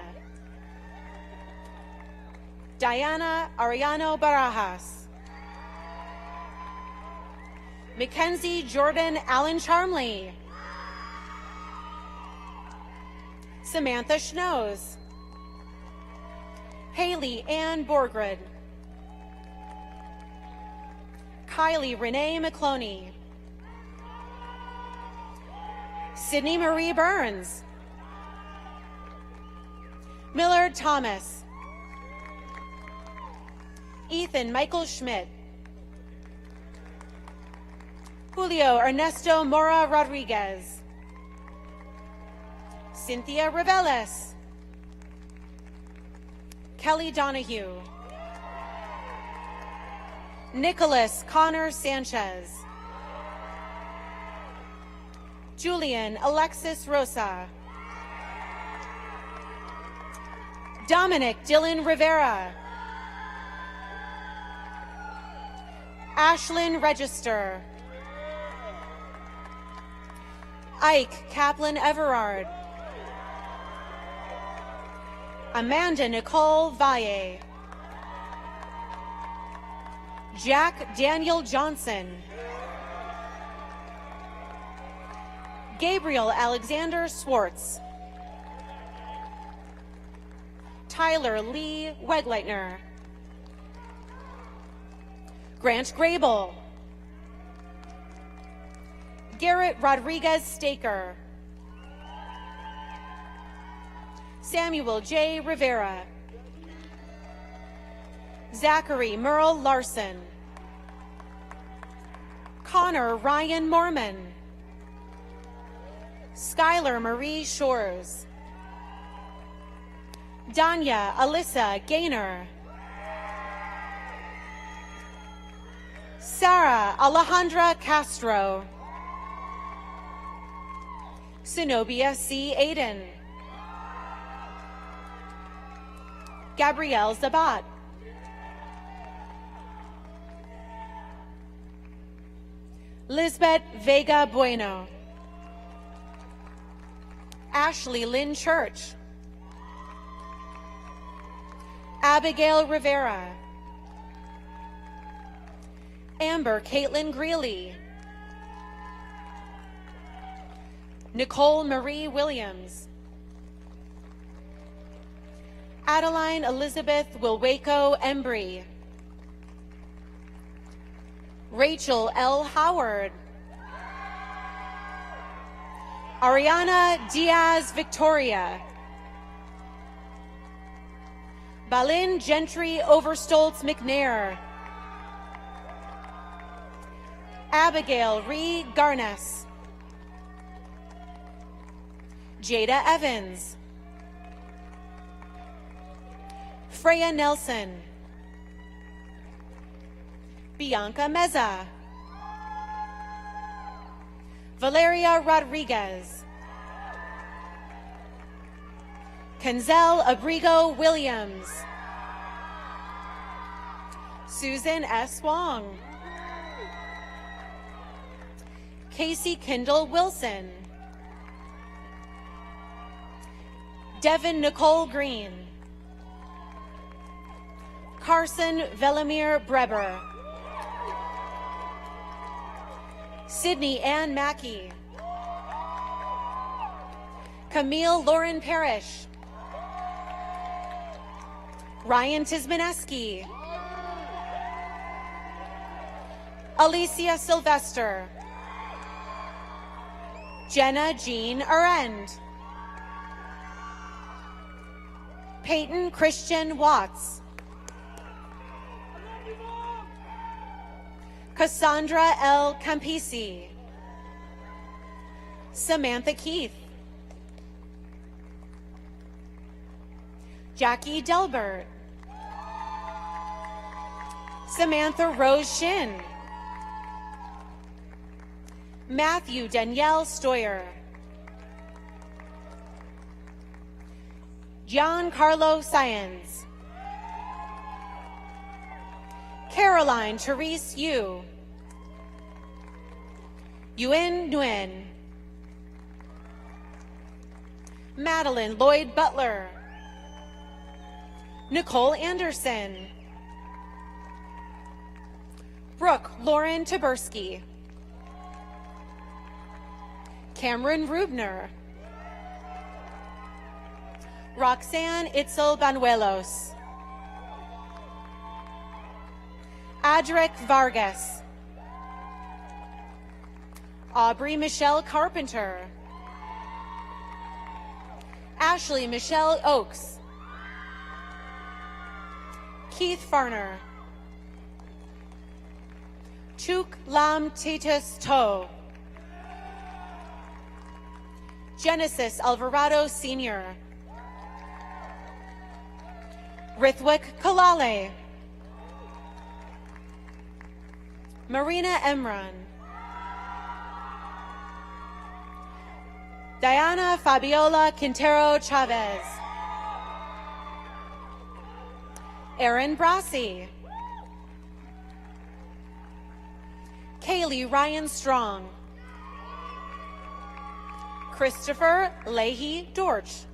Diana Ariano Barajas. Mackenzie Jordan Allen Charmley. Samantha Schnoes. Haley Ann Borgred. Kylie Renee McCloney. Sydney Marie Burns. Millard Thomas. Ethan Michael Schmidt. Julio Ernesto Mora Rodriguez. Cynthia Reveles. Kelly Donahue. Nicholas Connor Sanchez. Julian Alexis Rosa. Dominic Dylan Rivera. Ashlyn Register. Ike Kaplan Everard. Amanda Nicole Valle. Jack Daniel Johnson. Gabriel Alexander Swartz. Tyler Lee Wegleitner. Grant Grable. Garrett Rodriguez Staker. Samuel J. Rivera. Zachary Merle Larson. Connor Ryan Mormon. Skylar Marie Shores. Danya Alyssa Gaynor. Sarah Alejandra Castro. Zenobia C. Aiden. Gabrielle Zabat. Lisbeth Vega Bueno. Ashley Lynn Church. Abigail Rivera. Amber Caitlin Greeley. Nicole Marie Williams. Adeline Elizabeth Wilwaco Embry. Rachel L. Howard. Ariana Diaz Victoria. Balin Gentry Overstoltz McNair. Abigail Ree Garnes. Jada Evans. Freya Nelson. Bianca Meza, Valeria Rodriguez, Kenzel Abrigo Williams, Susan S. Wong, Casey Kendall Wilson, Devin Nicole Green, Carson Velimir Breber, Sydney Ann Mackey, Camille Lauren Parrish, Ryan Tismaneski, Alicia Sylvester, Jenna Jean Arend, Peyton Christian Watts, Cassandra L. Campisi, Samantha Keith, Jackie Delbert, Samantha Rose Shin, Matthew Danielle Stoyer, Giancarlo Syens, Caroline Therese Yu, Yuen Nguyen, Madeline Lloyd Butler, Nicole Anderson, Brooke Lauren Taberski, Cameron Rubner, Roxanne Itzel Banuelos, Adric Vargas, Aubrey Michelle Carpenter, Ashley Michelle Oakes, Keith Farner, Chuk Lam Titus To, Genesis Alvarado Sr., Rithwik Kalale, Marina Emran, Diana Fabiola Quintero Chavez, Aaron Brassi, Kaylee Ryan Strong, Christopher Leahy Dorch,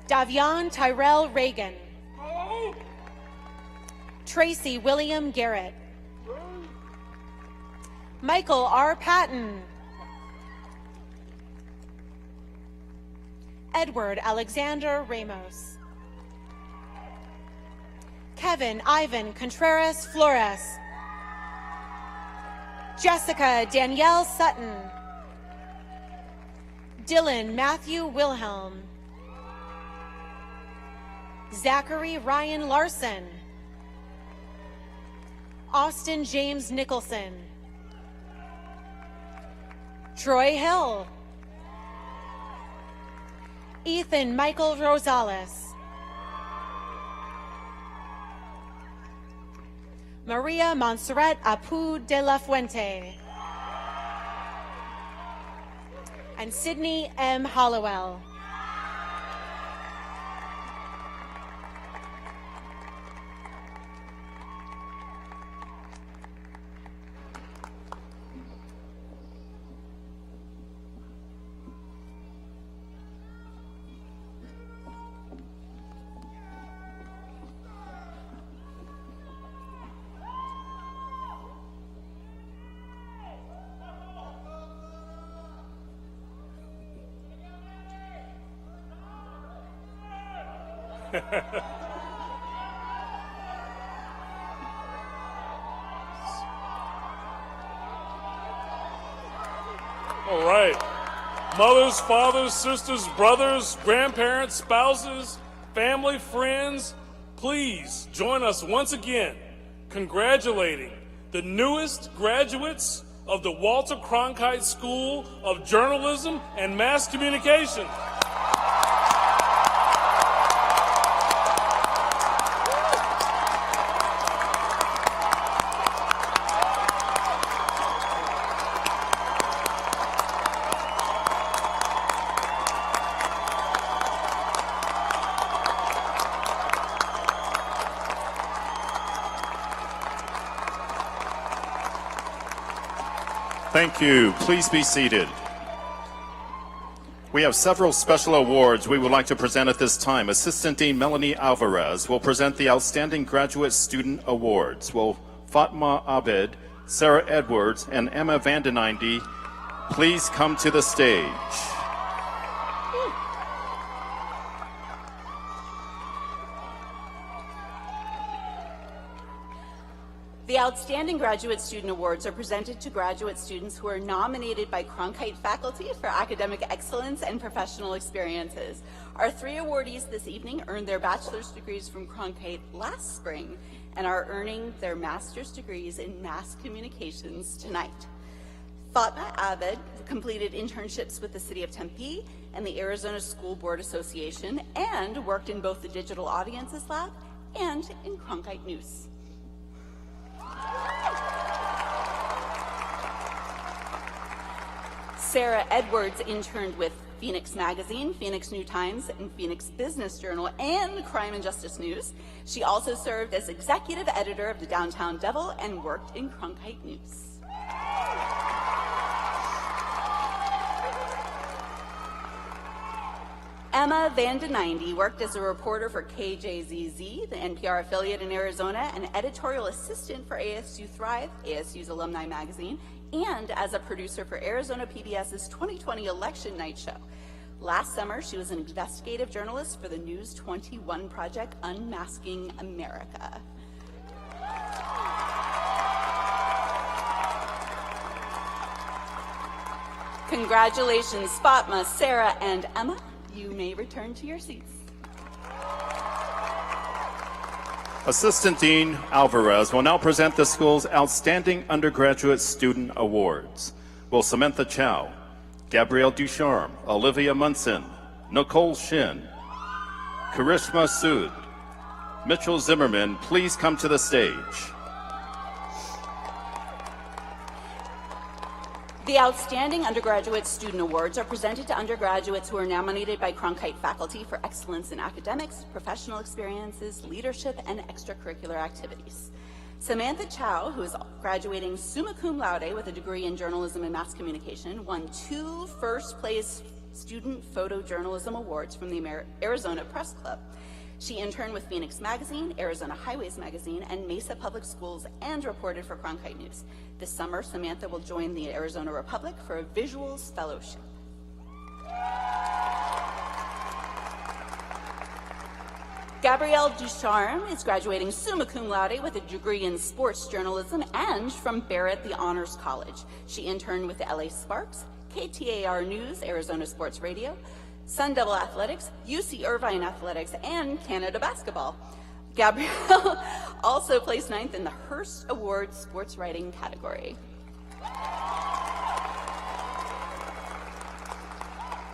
Davion Tyrell Reagan, Tracy William Garrett, Michael R. Patton, Edward Alexander Ramos, Kevin Ivan Contreras Flores, Jessica Danielle Sutton, Dylan Matthew Wilhelm, Zachary Ryan Larson, Austin James Nicholson, Troy Hill, Ethan Michael Rosales, Maria Montserrat Apu de la Fuente, and Sydney M. Hollowell. All right. Mothers, fathers, sisters, brothers, grandparents, spouses, family, friends, please join us once again congratulating the newest graduates of the Walter Cronkite School of Journalism and Mass Communication. Thank you. Please be seated. We have several special awards we would like to present at this time. Assistant Dean Melanie Alvarez will present the Outstanding Graduate Student Awards. Will Fatma Abed, Sarah Edwards, and Emma Vandeninde please come to the stage? The Outstanding Graduate Student Awards are presented to graduate students who are nominated by Cronkite faculty for academic excellence and professional experiences. Our three awardees this evening earned their bachelor's degrees from Cronkite last spring and are earning their master's degrees in mass communications tonight. Fatma Abed completed internships with the City of Tempe and the Arizona School Board Association and worked in both the Digital Audiences Lab and in Cronkite News. Sarah Edwards interned with Phoenix Magazine, Phoenix New Times, and Phoenix Business Journal, and Crime and Justice News. She also served as executive editor of the Downtown Devil and worked in Cronkite News. Emma Vandeninde worked as a reporter for KJZZ, the NPR affiliate in Arizona, and editorial assistant for ASU Thrive, ASU's alumni magazine, and as a producer for Arizona PBS's 2020 election night show. Last summer, she was an investigative journalist for the News 21 project, Unmasking America. Congratulations, Fatma, Sarah, and Emma. You may return to your seats. Assistant Dean Alvarez will now present the school's Outstanding Undergraduate Student Awards. Will Samantha Chow, Gabrielle Ducharme, Olivia Munson, Nicole Shin, Karishma Sood, Mitchell Zimmerman please come to the stage? The Outstanding Undergraduate Student Awards are presented to undergraduates who are nominated by Cronkite faculty for excellence in academics, professional experiences, leadership, and extracurricular activities. Samantha Chow, who is graduating summa cum laude with a degree in journalism and mass communication, won 2 first-place student photojournalism awards from the Arizona Press Club. She interned with Phoenix Magazine, Arizona Highways Magazine, and Mesa Public Schools, and reported for Cronkite News. This summer, Samantha will join the Arizona Republic for a Visuals Fellowship. Gabrielle Ducharme is graduating summa cum laude with a degree in sports journalism and from Barrett the Honors College. She interned with the LA Sparks, KTAR News, Arizona Sports Radio, Sun Devil Athletics, UC Irvine Athletics, and Canada Basketball. Gabrielle also placed 9th in the Hearst Award Sports Writing category.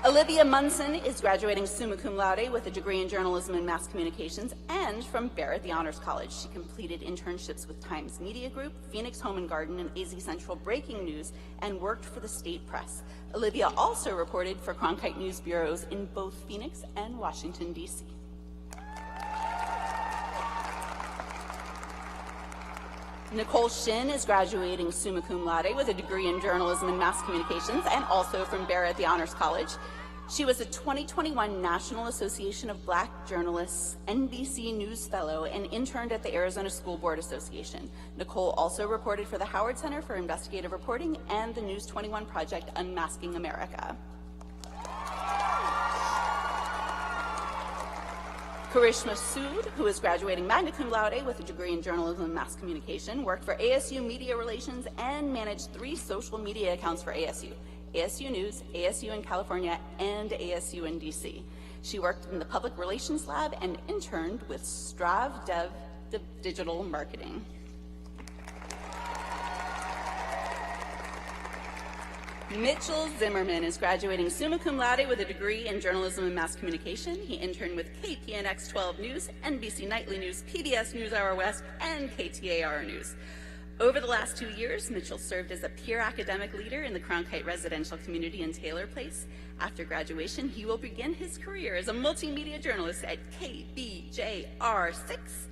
Olivia Munson is graduating summa cum laude with a degree in journalism and mass communications and from Barrett the Honors College. She completed internships with Times Media Group, Phoenix Home and Garden, and AZ Central Breaking News, and worked for the state press. Olivia also reported for Cronkite News bureaus in both Phoenix and Washington, D.C. Nicole Shin is graduating summa cum laude with a degree in journalism and mass communications and also from Barrett the Honors College. She was a 2021 National Association of Black Journalists NBC News Fellow and interned at the Arizona School Board Association. Nicole also reported for the Howard Center for Investigative Reporting and the News 21 project Unmasking America. Karishma Sood, who is graduating magna cum laude with a degree in journalism and mass communication, worked for ASU Media Relations and managed 3 social media accounts for ASU. ASU News, ASU in California, and ASU in DC. She worked in the Public Relations Lab and interned with Strav Dev Digital Marketing. Mitchell Zimmerman is graduating summa cum laude with a degree in journalism and mass communication. He interned with KPNX 12 News, NBC Nightly News, PBS NewsHour West, and KTAR News. Over the last 2 years, Mitchell served as a peer academic leader in the Cronkite residential community in Taylor Place. After graduation, he will begin his career as a multimedia journalist at KBJR 6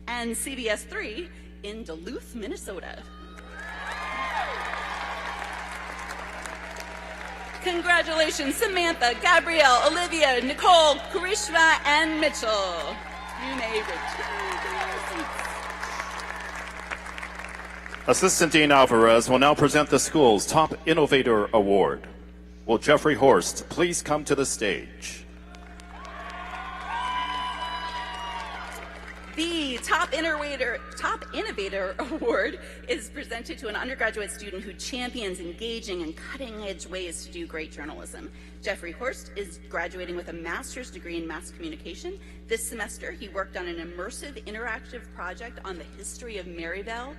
and CBS 3 in Duluth, Minnesota. Congratulations, Samantha, Gabrielle, Olivia, Nicole, Karishma, and Mitchell. You may return to your seats. Assistant Dean Alvarez will now present the school's Top Innovator Award. Will Jeffrey Horst please come to the stage? The Top Innovator Award is presented to an undergraduate student who champions engaging and cutting-edge ways to do great journalism. Jeffrey Horst is graduating with a master's degree in mass communication. This semester, he worked on an immersive interactive project on the history of Maryvale,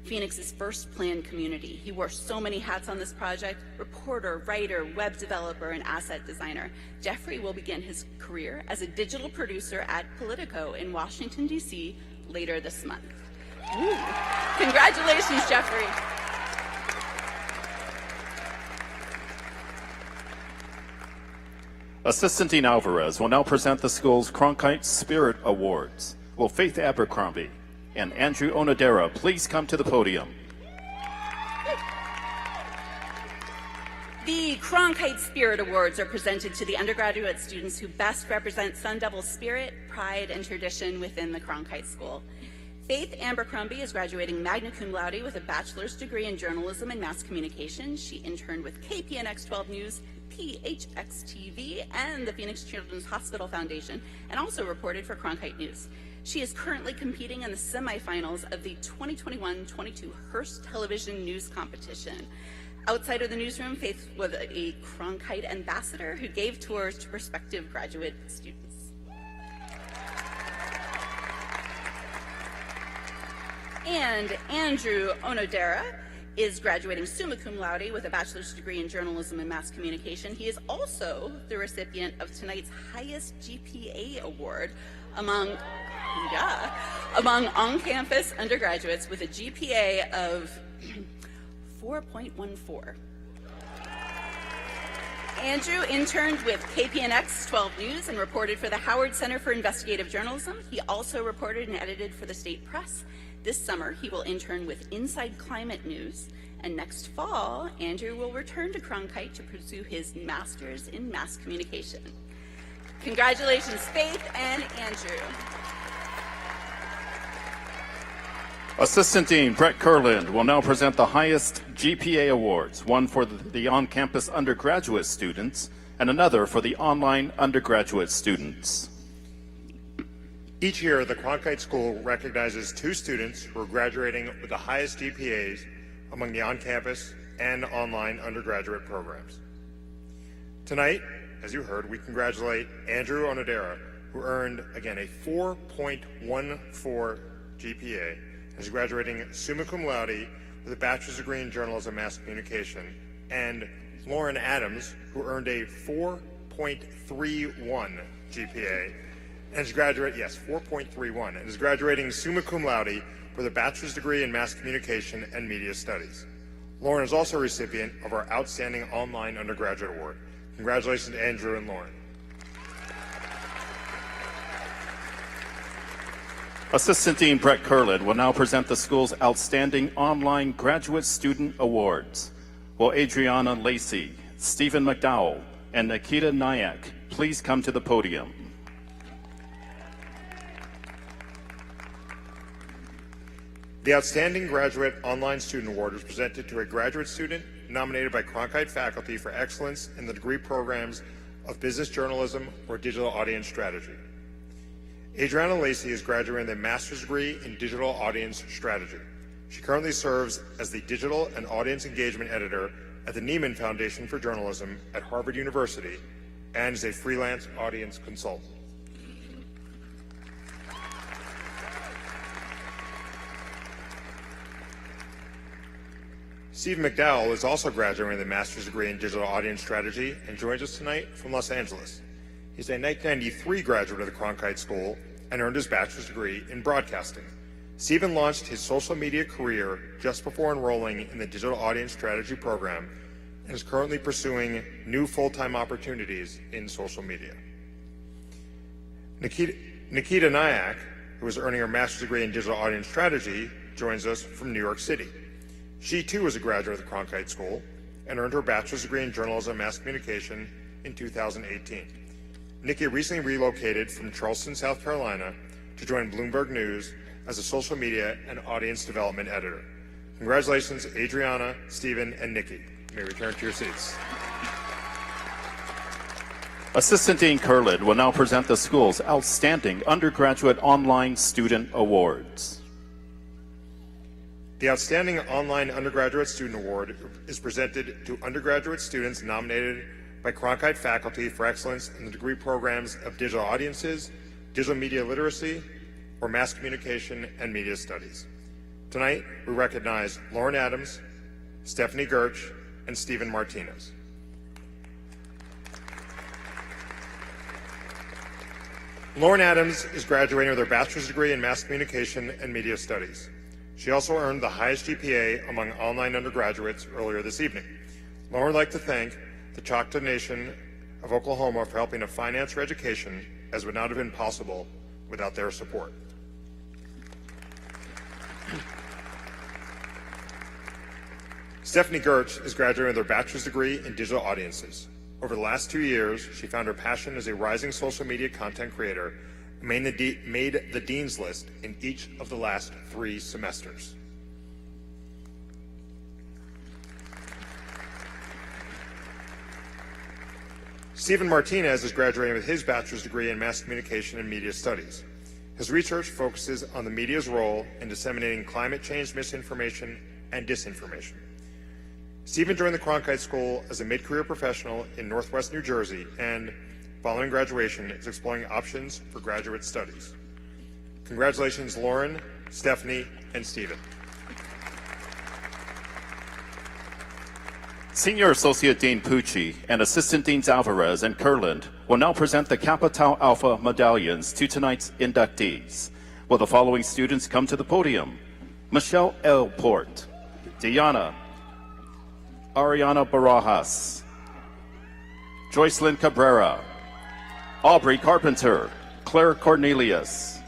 Phoenix's first planned community. He wore so many hats on this project: reporter, writer, web developer, and asset designer. Jeffrey will begin his career as a digital producer at Politico in Washington, D.C. later this month. Woo. Congratulations, Jeffrey. Assistant Dean Alvarez will now present the school's Cronkite Spirit Awards. Will Faith Abercrombie and Andrew Onodera please come to the podium? The Cronkite Spirit Awards are presented to the undergraduate students who best represent Sun Devil spirit, pride, and tradition within the Cronkite School. Faith Abercrombie is graduating magna cum laude with a bachelor's degree in journalism and mass communication. She interned with KPNX 12 News, PHX TV, and the Phoenix Children's Hospital Foundation, and also reported for Cronkite News. She is currently competing in the semifinals of the 2021-22 Hearst Television News Competition. Outside of the newsroom, Faith was a Cronkite ambassador who gave tours to prospective graduate students. And Andrew Onodera is graduating summa cum laude with a bachelor's degree in journalism and mass communication. He is also the recipient of tonight's highest GPA award among on-campus undergraduates with a GPA of 4.14. Andrew interned with KPNX 12 News and reported for the Howard Center for Investigative Journalism. He also reported and edited for the State Press. This summer, he will intern with Inside Climate News. And next fall, Andrew will return to Cronkite to pursue his master's in mass communication. Congratulations, Faith and Andrew. Assistant Dean Brett Kurland will now present the highest GPA awards, one for the on-campus undergraduate students and another for the online undergraduate students. Each year, the Cronkite School recognizes 2 students who are graduating with the highest GPAs among the on-campus and online undergraduate programs. Tonight, as you heard, we congratulate Andrew Onodera, who earned, again, a 4.14 GPA, and is graduating summa cum laude with a bachelor's degree in journalism and mass communication, and Lauren Adams, who earned a 4.31 GPA, and is 4.31, and is graduating summa cum laude with a bachelor's degree in mass communication and media studies. Lauren is also a recipient of our Outstanding Online Undergraduate Award. Congratulations to Andrew and Lauren. Assistant Dean Brett Kurland will now present the school's Outstanding Online Graduate Student Awards. Will Adriana Lacey, Stephen McDowell, and Nikita Nayak please come to the podium? The Outstanding Graduate Online Student Award was presented to a graduate student nominated by Cronkite faculty for excellence in the degree programs of business journalism or digital audience strategy. Adriana Lacey is graduating with a master's degree in digital audience strategy. She currently serves as the digital and audience engagement editor at the Nieman Foundation for Journalism at Harvard University and is a freelance audience consultant. Steve McDowell is also graduating with a master's degree in digital audience strategy and joins us tonight from Los Angeles. He's a 1993 graduate of the Cronkite School and earned his bachelor's degree in broadcasting. Stephen launched his social media career just before enrolling in the digital audience strategy program and is currently pursuing new full-time opportunities in social media. Nikita Nayak, who is earning her master's degree in digital audience strategy, joins us from New York City. She too is a graduate of the Cronkite School and earned her bachelor's degree in journalism and mass communication in 2018. Nikki recently relocated from Charleston, South Carolina to join Bloomberg News as a social media and audience development editor. Congratulations, Adriana, Stephen, and Nikki. You may return to your seats. Assistant Dean Kurland will now present the school's Outstanding Undergraduate Online Student Awards. The Outstanding Online Undergraduate Student Award is presented to undergraduate students nominated by Cronkite faculty for excellence in the degree programs of digital audiences, digital media literacy, or mass communication and media studies. Tonight, we recognize Lauren Adams, Stephanie Gertsch, and Stephen Martinez. Lauren Adams is graduating with her bachelor's degree in mass communication and media studies. She also earned the highest GPA among online undergraduates earlier this evening. Lauren would like to thank the Choctaw Nation of Oklahoma for helping to finance her education, as would not have been possible without their support. Stephanie Gertsch is graduating with her bachelor's degree in digital audiences. Over the last 2 years, she found her passion as a rising social media content creator and made the Dean's List in each of the last 3 semesters. Stephen Martinez is graduating with his bachelor's degree in mass communication and media studies. His research focuses on the media's role in disseminating climate change misinformation and disinformation. Stephen joined the Cronkite School as a mid-career professional in Northwest New Jersey and, following graduation, is exploring options for graduate studies. Congratulations, Lauren, Stephanie, and Stephen. Senior Associate Dean Pucci and Assistant Deans Alvarez and Kurland will now present the Kappa Tau Alpha medallions to tonight's inductees. Will the following students come to the podium? Michelle L. Port, Diana Ariana Barajas, Joycelyn Cabrera, Aubrey Carpenter, Claire Cornelius,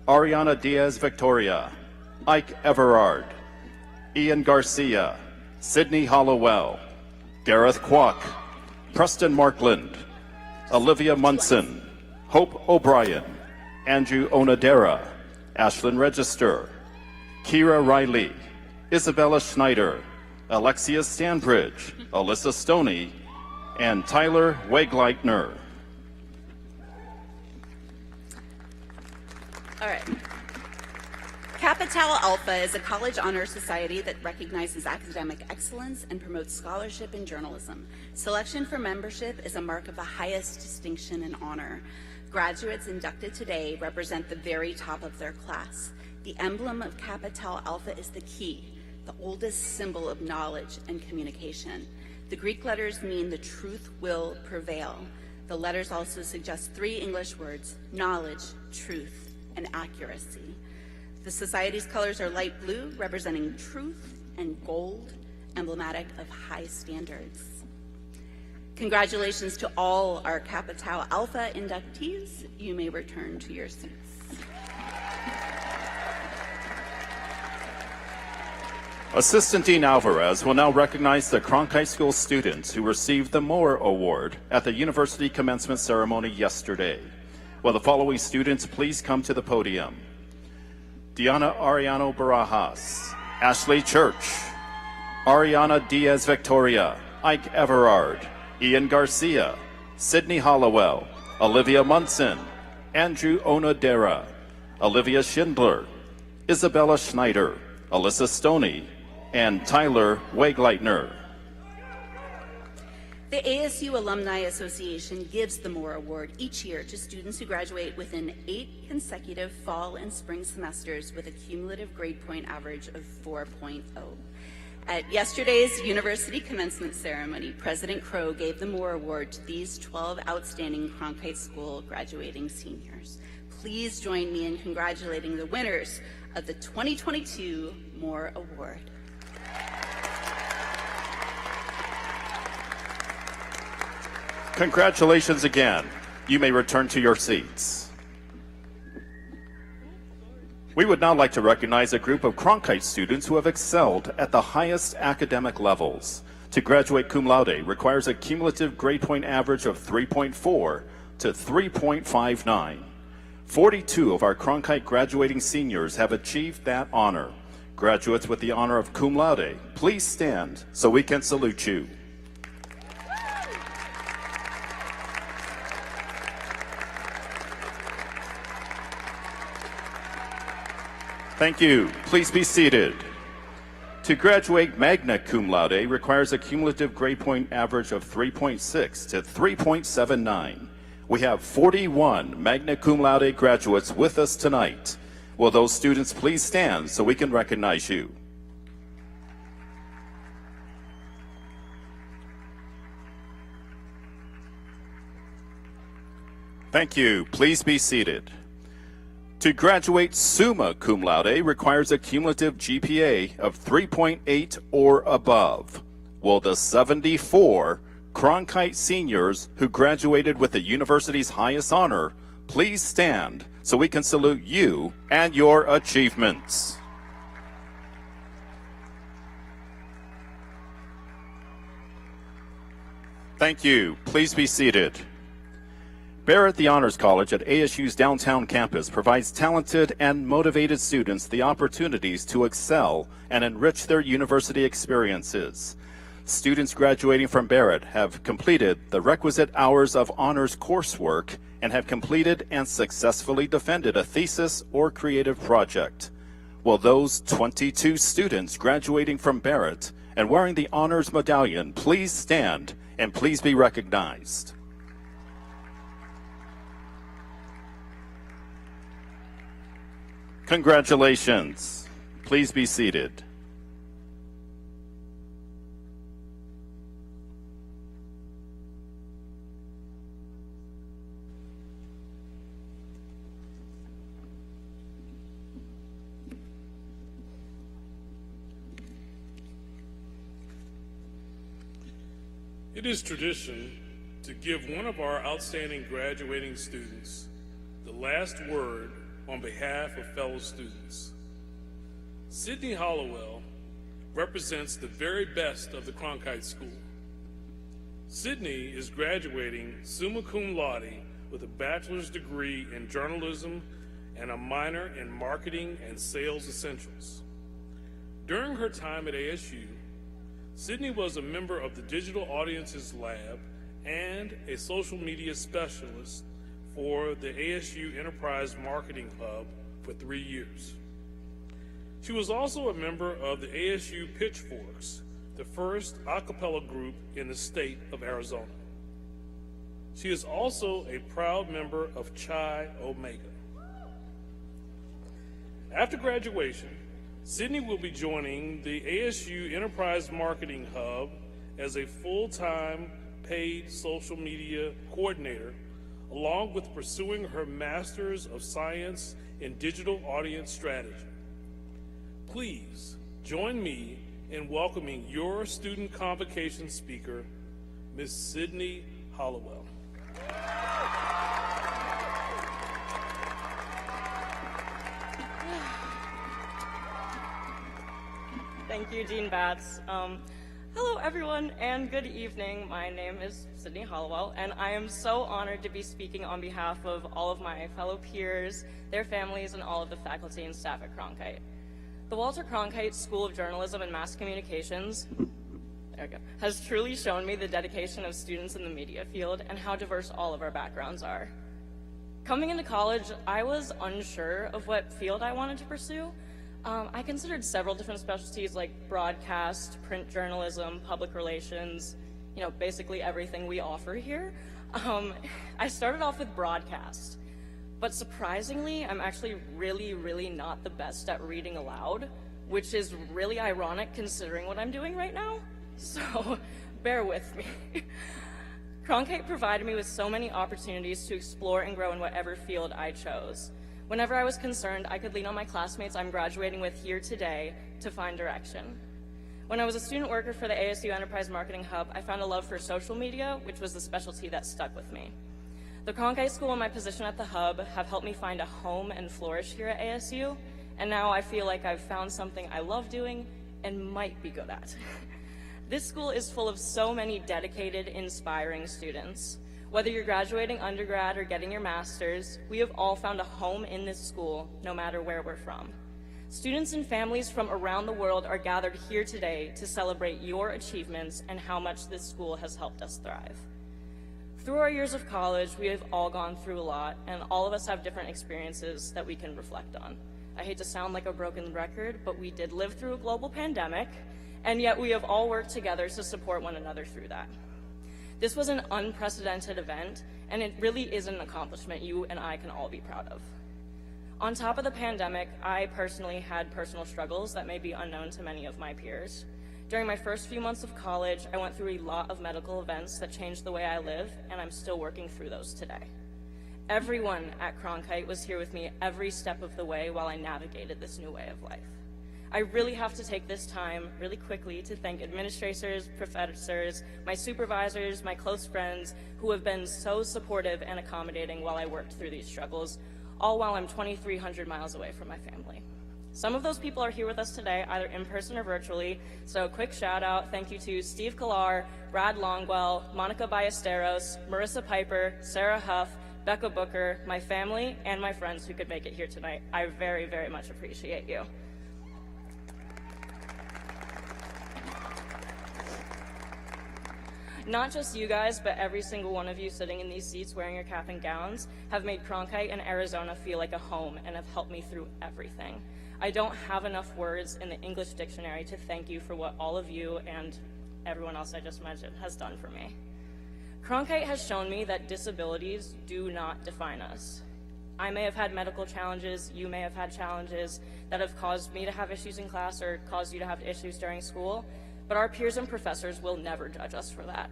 Ariana Diaz Victoria, Ike Everard, Ian Garcia, Sydney Hollowell, Gareth Kwok, Preston Markland, Olivia Munson, Hope O'Brien, Andrew Onodera, Ashlyn Register, Kira Riley, Isabella Schneider, Alexia Stanbridge, Alyssa Stoney, and Tyler Wegleitner. All right. Kappa Tau Alpha is a college honor society that recognizes academic excellence and promotes scholarship in journalism. Selection for membership is a mark of the highest distinction and honor. Graduates inducted today represent the very top of their class. The emblem of Kappa Tau Alpha is the key, the oldest symbol of knowledge and communication. The Greek letters mean the truth will prevail. The letters also suggest 3 English words: knowledge, truth, and accuracy. The society's colors are light blue, representing truth, and gold, emblematic of high standards. Congratulations to all our Kappa Tau Alpha inductees. You may return to your seats. Assistant Dean Alvarez will now recognize the Cronkite School students who received the Moore Award at the University Commencement Ceremony yesterday. Will the following students please come to the podium? Diana Ariano Barajas, Ashley Church, Ariana Diaz Victoria, Ike Everard, Ian Garcia, Sydney Hollowell, Olivia Munson, Andrew Onodera, Olivia Schindler, Isabella Schneider, Alyssa Stoney, and Tyler Wegleitner. The ASU Alumni Association gives the Moore Award each year to students who graduate within 8 consecutive fall and spring semesters with a cumulative grade point average of 4.0. At yesterday's university commencement ceremony, President Crow gave the Moore Award to these 12 outstanding Cronkite School graduating seniors. Please join me in congratulating the winners of the 2022 Moore Award. Congratulations again. You may return to your seats. We would now like to recognize a group of Cronkite students who have excelled at the highest academic levels. to graduate cum laude requires a cumulative grade point average of 3.4 to 3.59. 42 of our Cronkite graduating seniors have achieved that honor. Graduates with the honor of cum laude, please stand so we can salute you. Thank you. Please be seated. To graduate magna cum laude requires a cumulative grade point average of 3.6 to 3.79. We have 41 magna cum laude graduates with us tonight. Will those students please stand so we can recognize you? Thank you. Please be seated. To graduate summa cum laude requires a cumulative GPA of 3.8 or above. Will the 74 Cronkite seniors who graduated with the university's highest honor please stand so we can salute you and your achievements? Thank you. Please be seated. Barrett the Honors College at ASU's downtown campus provides talented and motivated students the opportunities to excel and enrich their university experiences. Students graduating from Barrett have completed the requisite hours of honors coursework and have completed and successfully defended a thesis or creative project. Will those 22 students graduating from Barrett and wearing the honors medallion please stand and please be recognized? Congratulations. Please be seated. It is tradition to give one of our outstanding graduating students the last word on behalf of fellow students. Sydney Hollowell represents the very best of the Cronkite School. Sydney is graduating summa cum laude with a bachelor's degree in journalism and a minor in marketing and sales essentials. During her time at ASU, Sydney was a member of the Digital Audiences Lab and a social media specialist for the ASU Enterprise Marketing Hub for 3 years. She was also a member of the ASU Pitchforks, the first a cappella group in the state of Arizona. She is also a proud member of Chi Omega. After graduation, Sydney will be joining the ASU Enterprise Marketing Hub as a full-time paid social media coordinator, along with pursuing her Master's of Science in Digital Audience Strategy. Please join me in welcoming your student convocation speaker, Ms. Sydney Hollowell. Thank you, Dean Batts. Hello, everyone, and good evening. My name is Sydney Hollowell, and I am so honored to be speaking on behalf of all of my fellow peers, their families, and all of the faculty and staff at Cronkite. The Walter Cronkite School of Journalism and Mass Communications has truly shown me the dedication of students in the media field and how diverse all of our backgrounds are. Coming into college, I was unsure of what field I wanted to pursue. I considered several different specialties like broadcast, print journalism, public relations, basically everything we offer here. I started off with broadcast, but surprisingly, I'm actually really not the best at reading aloud, which is really ironic considering what I'm doing right now. So bear with me. Cronkite provided me with so many opportunities to explore and grow in whatever field I chose. Whenever I was concerned, I could lean on my classmates I'm graduating with here today to find direction. When I was a student worker for the ASU Enterprise Marketing Hub, I found a love for social media, which was the specialty that stuck with me. The Cronkite School and my position at the Hub have helped me find a home and flourish here at ASU, and now I feel like I've found something I love doing and might be good at. This school is full of so many dedicated, inspiring students. Whether you're graduating undergrad or getting your master's, we have all found a home in this school, no matter where we're from. Students and families from around the world are gathered here today to celebrate your achievements and how much this school has helped us thrive. Through our years of college, we have all gone through a lot, and all of us have different experiences that we can reflect on. I hate to sound like a broken record, but we did live through a global pandemic, and yet we have all worked together to support one another through that. This was an unprecedented event, and it really is an accomplishment you and I can all be proud of. On top of the pandemic, I personally had personal struggles that may be unknown to many of my peers. During my first few months of college, I went through a lot of medical events that changed the way I live, and I'm still working through those today. Everyone at Cronkite was here with me every step of the way while I navigated this new way of life. I really have to take this time really quickly to thank administrators, professors, my supervisors, my close friends who have been so supportive and accommodating while I worked through these struggles, all while I'm 2,300 miles away from my family. Some of those people are here with us today, either in person or virtually, so quick shout out, thank you to Steve Killar, Brad Longwell, Monica Ballesteros, Marissa Piper, Sarah Huff, Becca Booker, my family, and my friends who could make it here tonight. I very, very much appreciate you. Not just you guys, but every single one of you sitting in these seats wearing your cap and gowns have made Cronkite and Arizona feel like a home and have helped me through everything. I don't have enough words in the English dictionary to thank you for what all of you and everyone else I just mentioned has done for me. Cronkite has shown me that disabilities do not define us. I may have had medical challenges, you may have had challenges that have caused me to have issues in class or caused you to have issues during school, but our peers and professors will never judge us for that.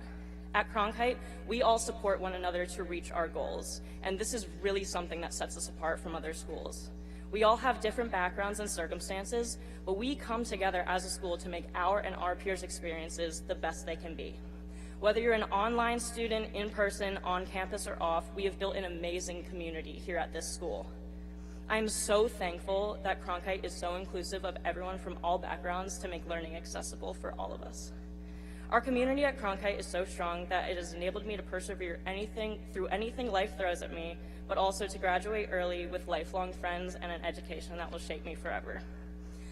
At Cronkite, we all support one another to reach our goals, and this is really something that sets us apart from other schools. We all have different backgrounds and circumstances, but we come together as a school to make our and our peers' experiences the best they can be. Whether you're an online student, in person, on campus, or off, we have built an amazing community here at this school. I'm so thankful that Cronkite is so inclusive of everyone from all backgrounds to make learning accessible for all of us. Our community at Cronkite is so strong that it has enabled me to persevere through anything life throws at me, but also to graduate early with lifelong friends and an education that will shape me forever.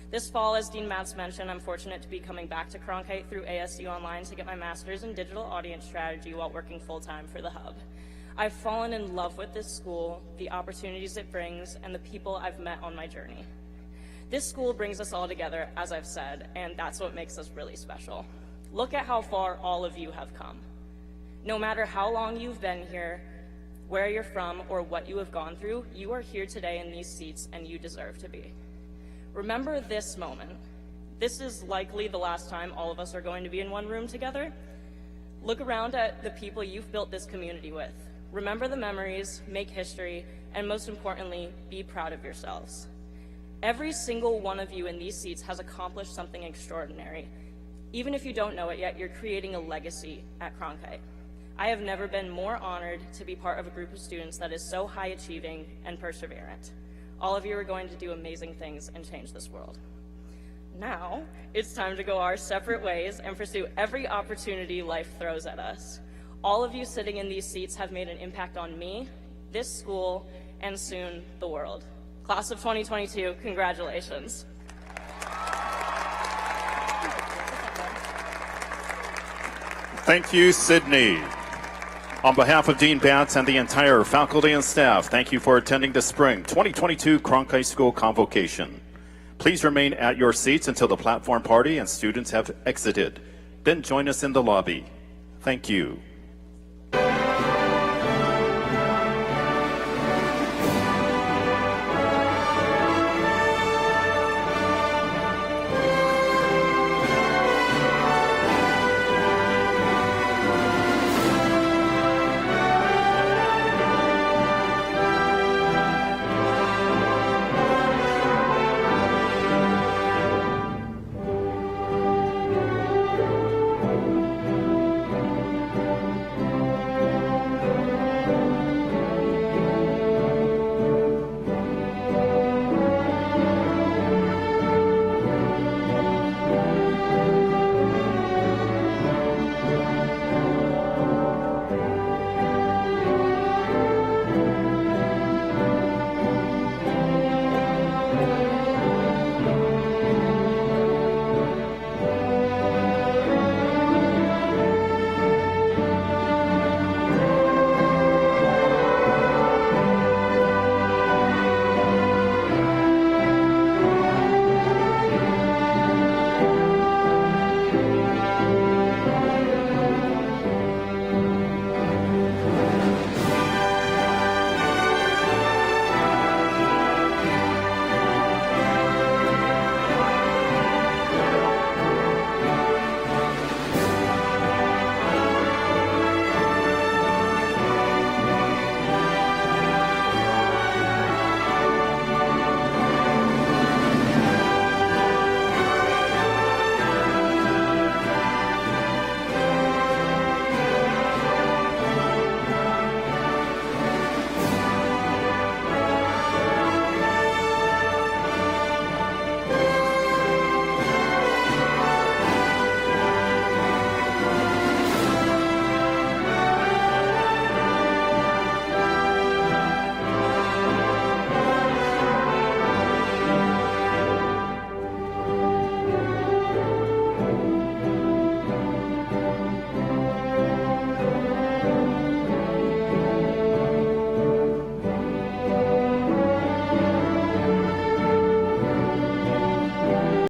This fall, as Dean Matz mentioned, I'm fortunate to be coming back to Cronkite through ASU Online to get my master's in digital audience strategy while working full-time for the Hub. I've fallen in love with this school, the opportunities it brings, and the people I've met on my journey. This school brings us all together, as I've said, and that's what makes us really special. Look at how far all of you have come. No matter how long you've been here, where you're from, or what you have gone through, you are here today in these seats, and you deserve to be. Remember this moment. This is likely the last time all of us are going to be in one room together. Look around at the people you've built this community with. Remember the memories, make history, and most importantly, be proud of yourselves. Every single one of you in these seats has accomplished something extraordinary. Even if you don't know it yet, you're creating a legacy at Cronkite. I have never been more honored to be part of a group of students that is so high achieving and perseverant. All of you are going to do amazing things and change this world. Now, it's time to go our separate ways and pursue every opportunity life throws at us. All of you sitting in these seats have made an impact on me, this school, and soon the world. Class of 2022, congratulations. Thank you, Sydney. On behalf of Dean Batts and the entire faculty and staff, thank you for attending the Spring 2022 Cronkite School Convocation. Please remain at your seats until the platform party and students have exited. Then join us in the lobby. Thank you.